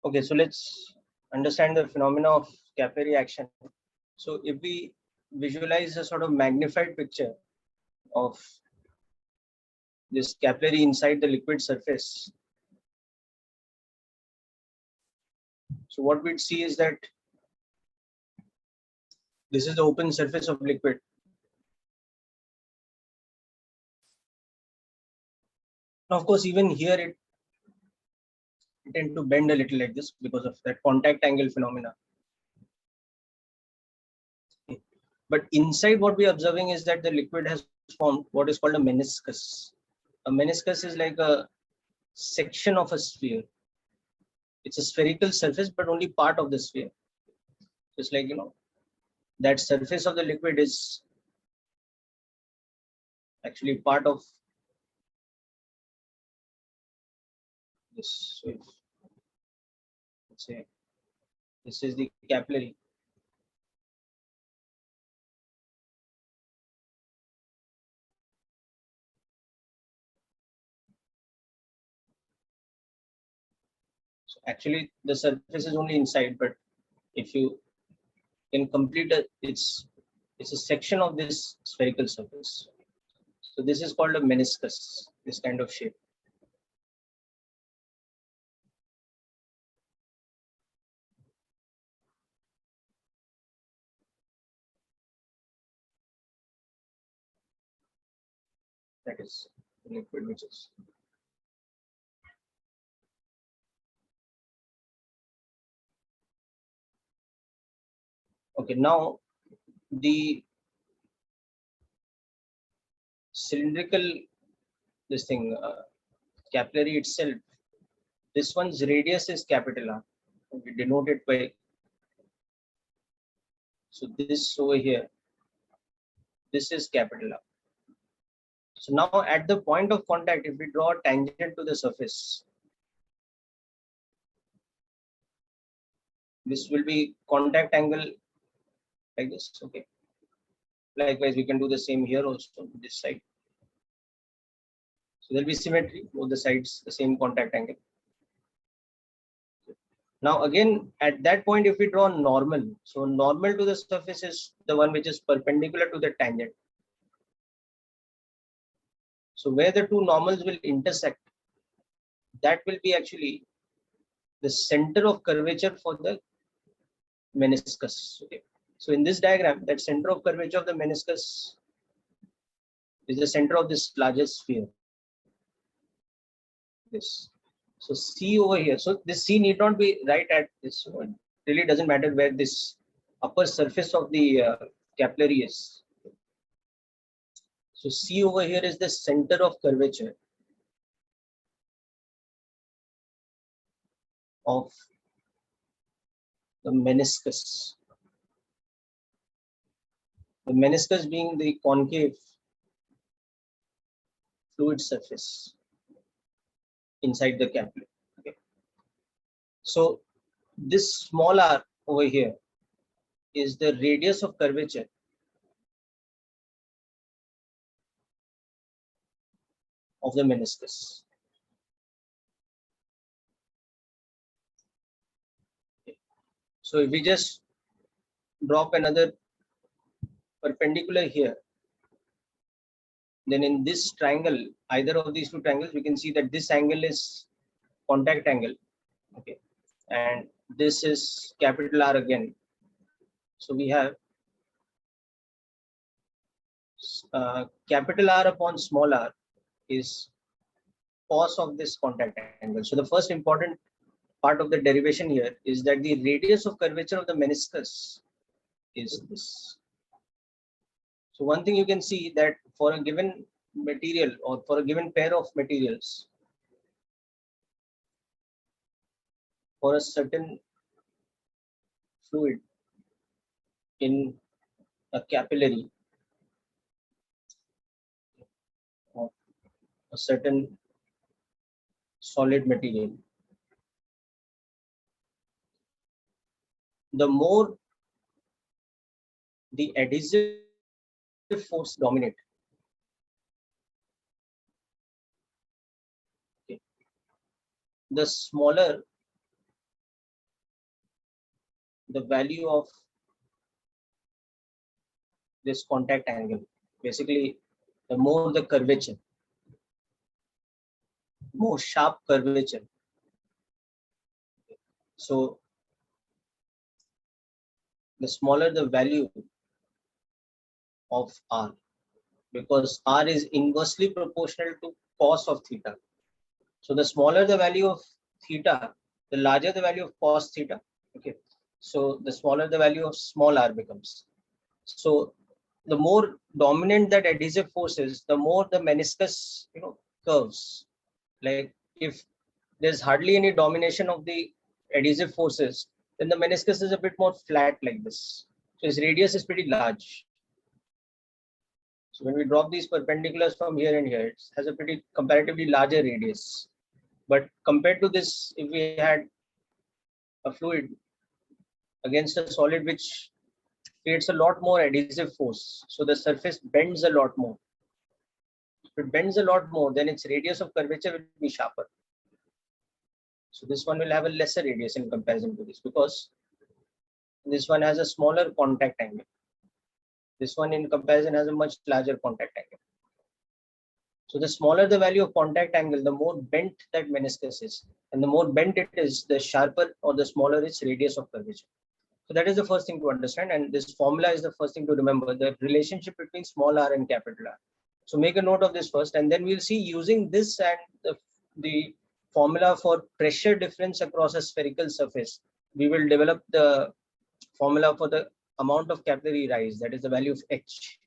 Okay, so let's understand the phenomena of capillary action. So if we visualize a sort of magnified picture of this capillary inside the liquid surface, so what we'd see is that this is the open surface of liquid. Now, of course, even here it tend to bend a little like this because of that contact angle phenomena. But inside, what we are observing is that the liquid has formed what is called a meniscus. A meniscus is like a section of a sphere. It's a spherical surface, but only part of the sphere. Just like, that surface of the liquid is actually part of this. So if, let's say, this is the capillary. So actually, the surface is only inside, but if you can complete it's a section of this spherical surface. So this is called a meniscus, this kind of shape. That is the liquid which is. Okay, now the cylindrical, this thing, capillary itself, this one's radius is capital R. We denote it by, so this over here, this is capital R. So now at the point of contact, if we draw a tangent to the surface, this will be contact angle like this. Okay. Likewise, we can do the same here also, this side. So there'll be symmetry, both the sides, the same contact angle. Now again, at that point, if we draw normal, so normal to the surface is the one which is perpendicular to the tangent. So where the two normals will intersect, that will be actually the center of curvature for the meniscus. Okay. So in this diagram, that center of curvature of the meniscus is the center of this largest sphere. This. So C over here. So this C need not be right at this. It really doesn't matter where this upper surface of the capillary is. So C over here is the center of curvature of the meniscus. The meniscus being the concave fluid surface inside the capillary. Okay. So this small r over here is the radius of curvature of the meniscus. Okay. So if we just drop another perpendicular here, then in this triangle, either of these two triangles, we can see that this angle is contact angle. Okay. And this is capital R again. So we have capital R upon small r is cos of this contact angle. So the first important part of the derivation here is that the radius of curvature of the meniscus is this. So one thing you can see that for a given material or for a given pair of materials, for a certain fluid in a capillary of a certain solid material, the more the adhesive force dominate, okay, the smaller the value of this contact angle. Basically, the more the curvature, more sharp curvature. So the smaller the value of R, because R is inversely proportional to cos of theta. So the smaller the value of theta, the larger the value of cos theta. Okay. So the smaller the value of small r becomes. So the more dominant that adhesive force is, the more the meniscus, curves. Like if there's hardly any domination of the adhesive forces, then the meniscus is a bit more flat like this. So its radius is pretty large. So when we drop these perpendiculars from here and here, it has a pretty comparatively larger radius. But compared to this, if we had a fluid against a solid which creates a lot more adhesive force, so the surface bends a lot more. If it bends a lot more, then its radius of curvature will be sharper. So this one will have a lesser radius in comparison to this, because this one has a smaller contact angle. This one in comparison has a much larger contact angle. So the smaller the value of contact angle, the more bent that meniscus is. And the more bent it is, the sharper or the smaller its radius of curvature. So that is the first thing to understand. And this formula is the first thing to remember, the relationship between small r and capital R. So make a note of this first, and then we'll see using this and the formula for pressure difference across a spherical surface. We will develop the formula for the amount of capillary rise, that is the value of H.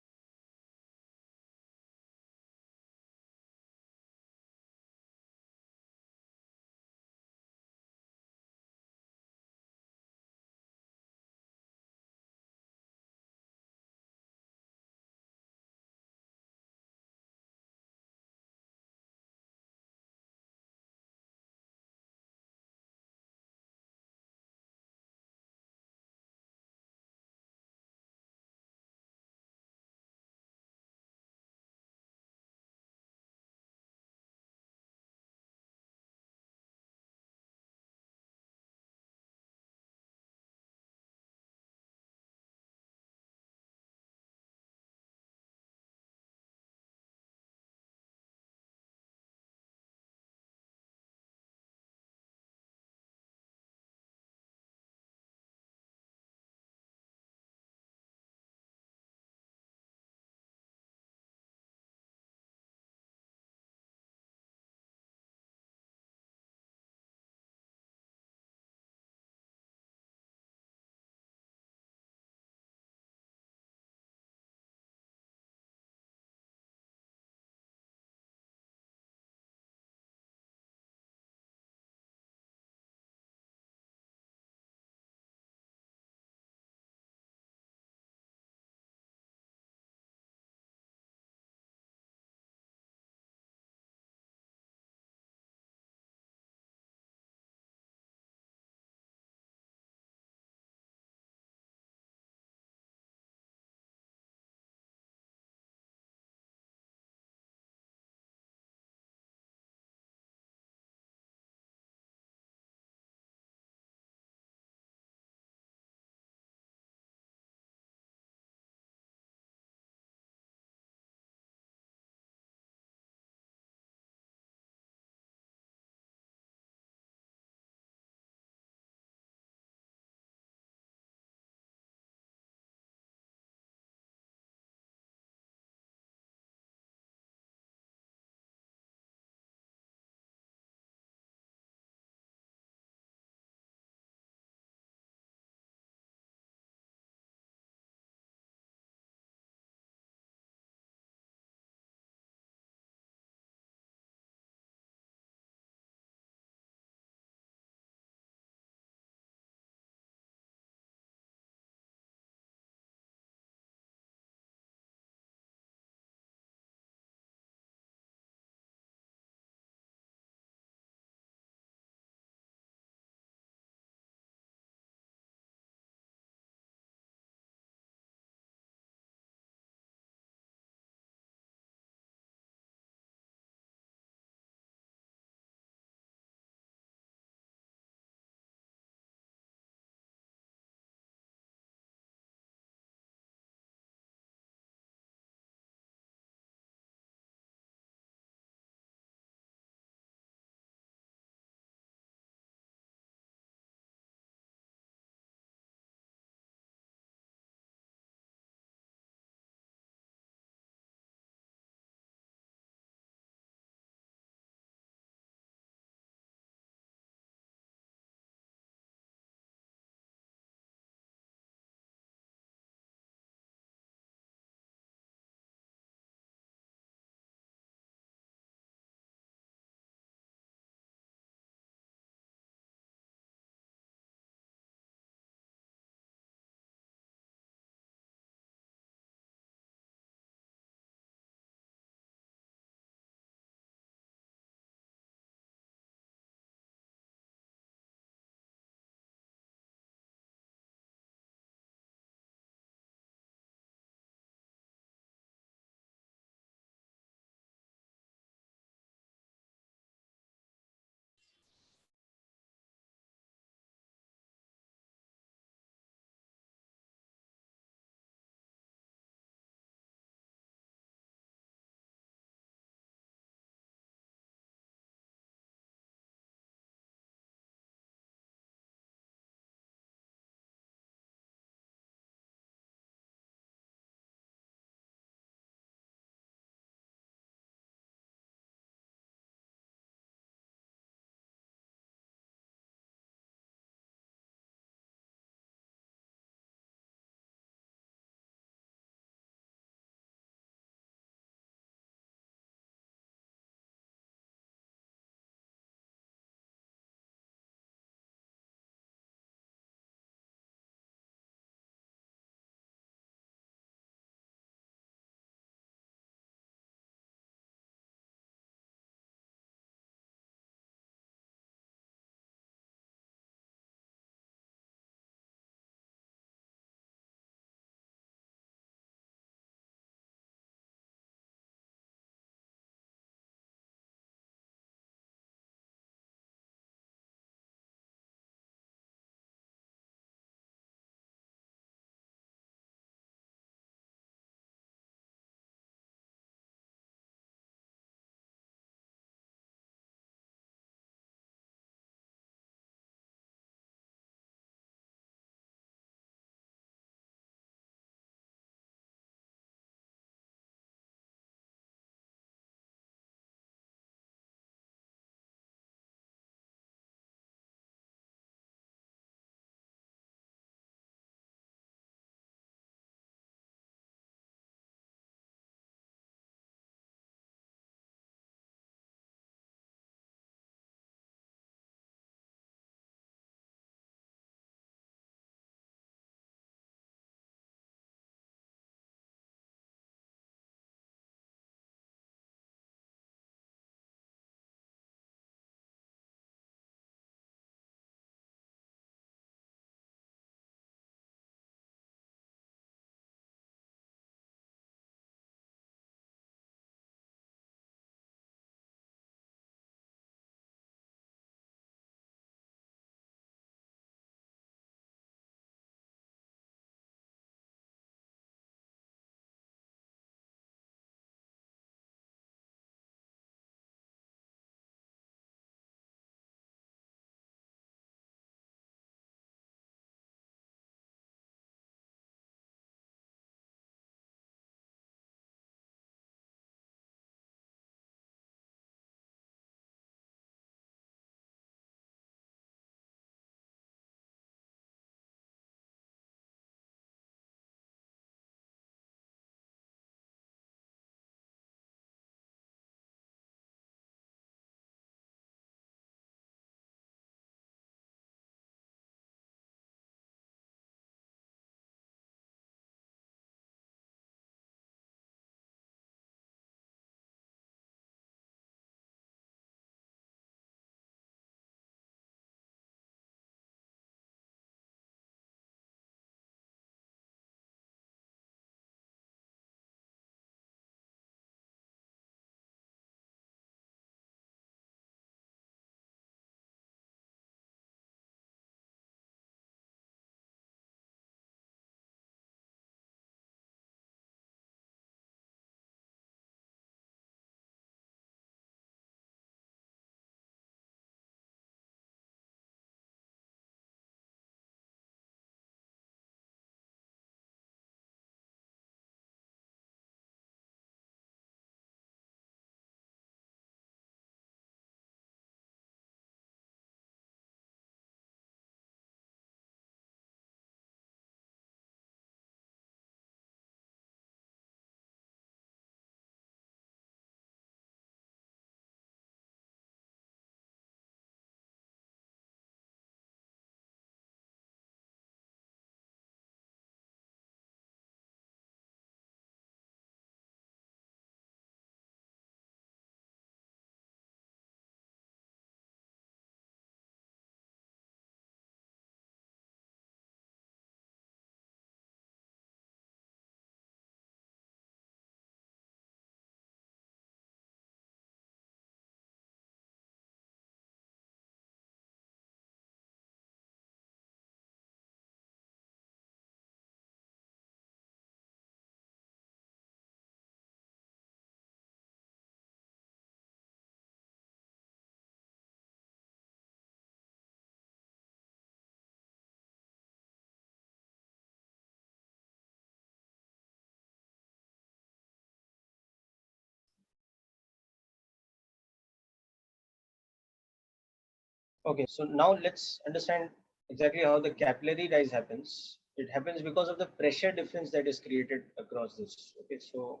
Okay, so now let's understand exactly how the capillary rise happens. It happens because of the pressure difference that is created across this. Okay, so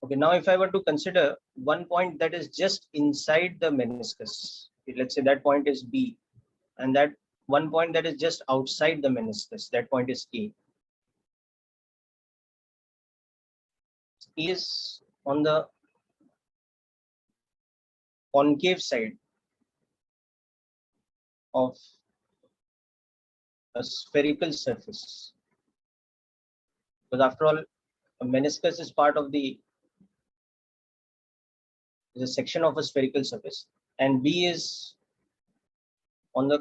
okay, now if I were to consider one point that is just inside the meniscus, okay, let's say that point is B, and that one point that is just outside the meniscus, that point is A. E is on the concave side of a spherical surface, because after all, a meniscus is part of the is a section of a spherical surface, and B is on the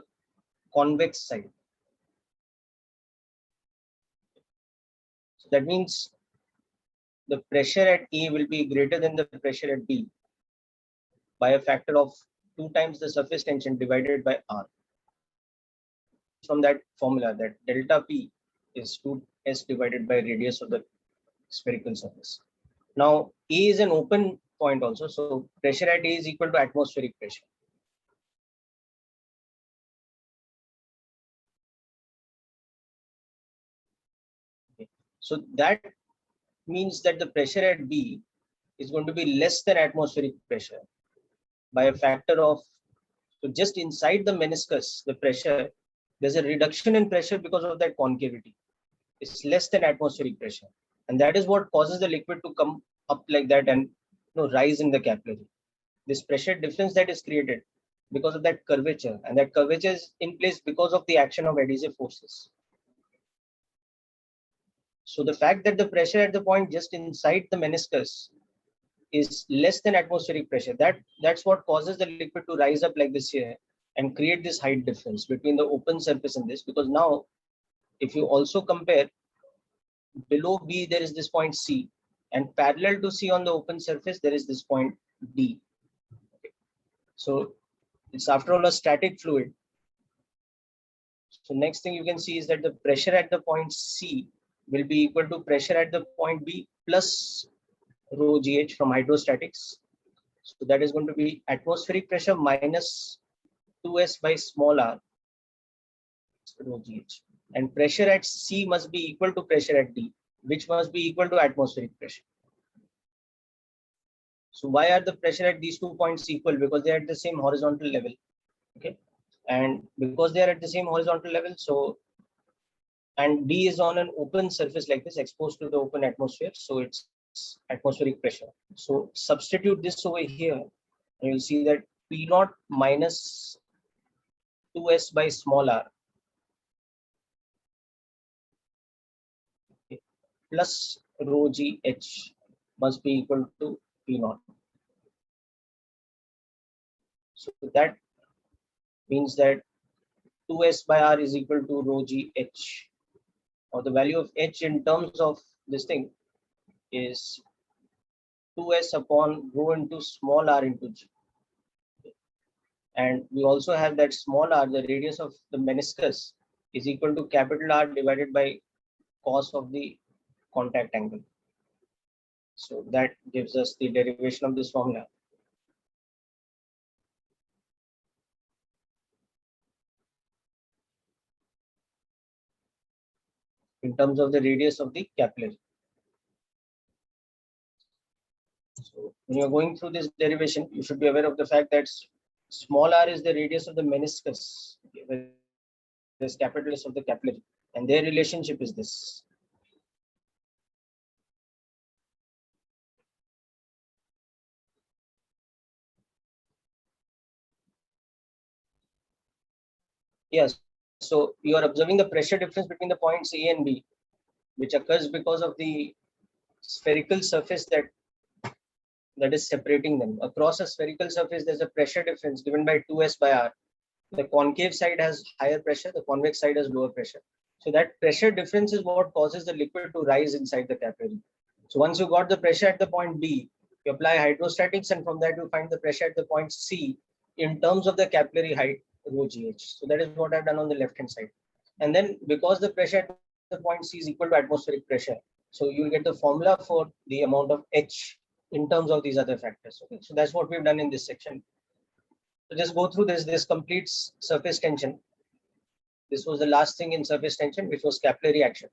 convex side. So that means the pressure at A will be greater than the pressure at B by a factor of 2 times the surface tension divided by R. From that formula, that delta P is 2s divided by radius of the spherical surface. Now A is an open point also, so pressure at A is equal to atmospheric pressure. Okay. So that means that the pressure at B is going to be less than atmospheric pressure by a factor of, so just inside the meniscus, the pressure, there's a reduction in pressure because of that concavity. It's less than atmospheric pressure. And that is what causes the liquid to come up like that and rise in the capillary. This pressure difference that is created because of that curvature, and that curvature is in place because of the action of adhesive forces. So the fact that the pressure at the point just inside the meniscus is less than atmospheric pressure, that's what causes the liquid to rise up like this here and create this height difference between the open surface and this. Because now if you also compare, below B there is this point C, and parallel to C on the open surface there is this point D. So it's after all a static fluid. So next thing you can see is that the pressure at the point C will be equal to pressure at the point B plus rho GH from hydrostatics. So that is going to be atmospheric pressure minus 2s by small r rho GH. And pressure at C must be equal to pressure at D, which must be equal to atmospheric pressure. So why are the pressure at these 2 points equal? Because they are at the same horizontal level. Okay. And because they are at the same horizontal level, so, and D is on an open surface like this, exposed to the open atmosphere, so it's atmospheric pressure. So substitute this over here, and you'll see that P naught minus 2s by small r plus rho GH must be equal to P naught. So that means that 2s by r is equal to rho GH, or the value of H in terms of this thing is 2s upon rho into small r into G. And we also have that small r, the radius of the meniscus, is equal to capital R divided by cos of the contact angle. So that gives us the derivation of this formula. In terms of the radius of the capillary. So when you're going through this derivation, you should be aware of the fact that small r is the radius of the meniscus, whereas capital is of the capillary, and their relationship is this. Yes, so you are observing the pressure difference between the points A and B, which occurs because of the spherical surface that is separating them. Across a spherical surface, there's a pressure difference given by 2s by r, The concave side has higher pressure, the convex side has lower pressure. So that pressure difference is what causes the liquid to rise inside the capillary. So once you got the pressure at the point B, you apply hydrostatics, and from that you find the pressure at the point C in terms of the capillary height rho gh. So that is what I've done on the left hand side. And then because the pressure at the point C is equal to atmospheric pressure, so you will get the formula for the amount of H in terms of these other factors. Okay, so that's what we've done in this section. So just go through this. This completes surface tension. This was the last thing in surface tension, which was capillary action.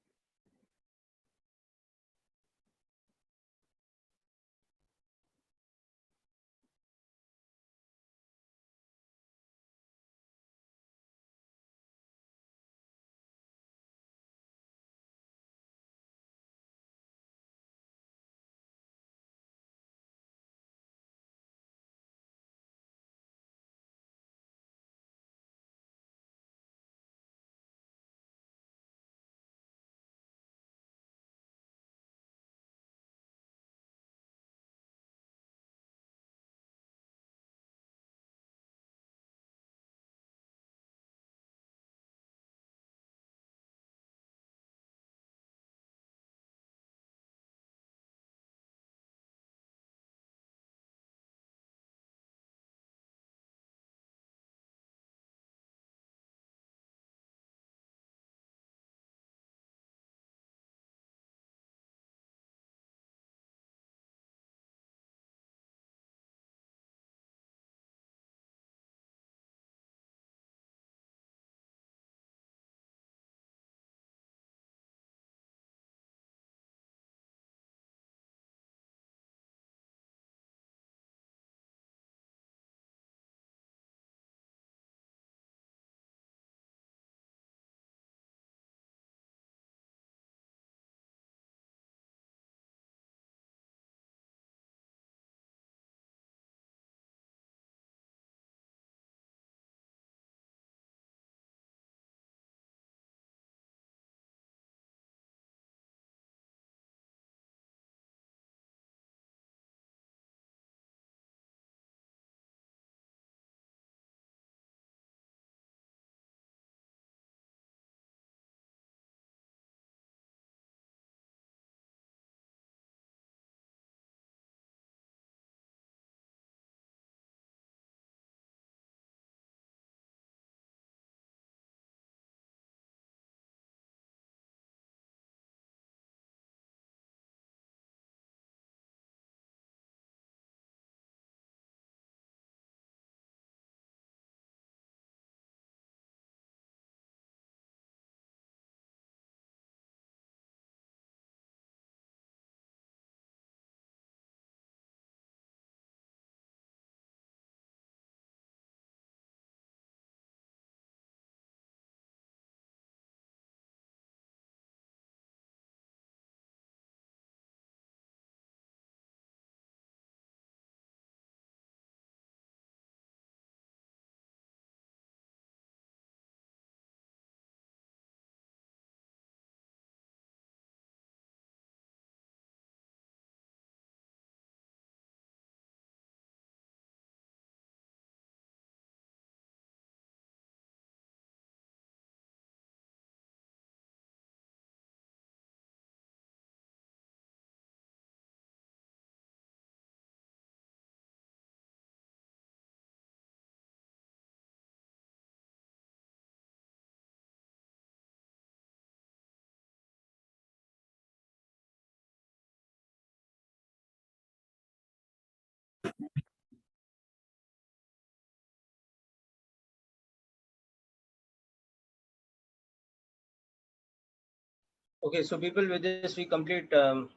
Okay, so people, with this we complete the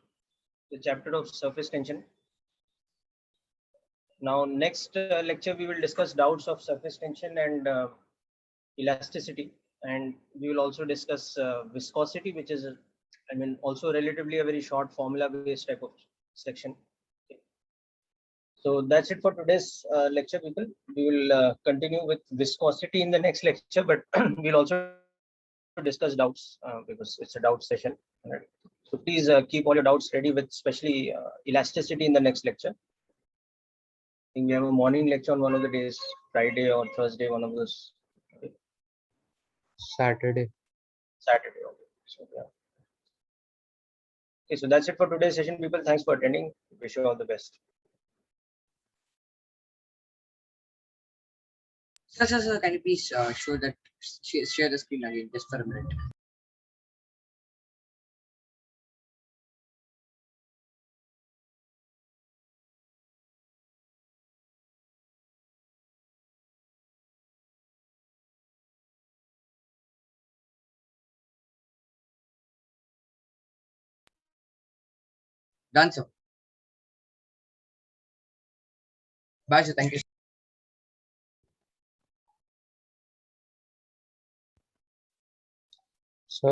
chapter of surface tension. Now, next lecture we will discuss doubts of surface tension and elasticity, and we will also discuss viscosity, which is, I mean, also relatively a very short formula-based type of section. Okay. So that's it for today's lecture, people. We will continue with viscosity in the next lecture, but we'll also discuss doubts because it's a doubt session. Right. So please keep all your doubts ready, with especially elasticity in the next lecture. I think we have a morning lecture on one of the days, Friday or Thursday, one of those Saturday. Saturday. Okay. So, yeah. Okay, so that's it for today's session, people. Thanks for attending. Wish you all the best. Sir, can you please show that share the screen again just for a minute? Done, sir. Bye, sir. Thank you.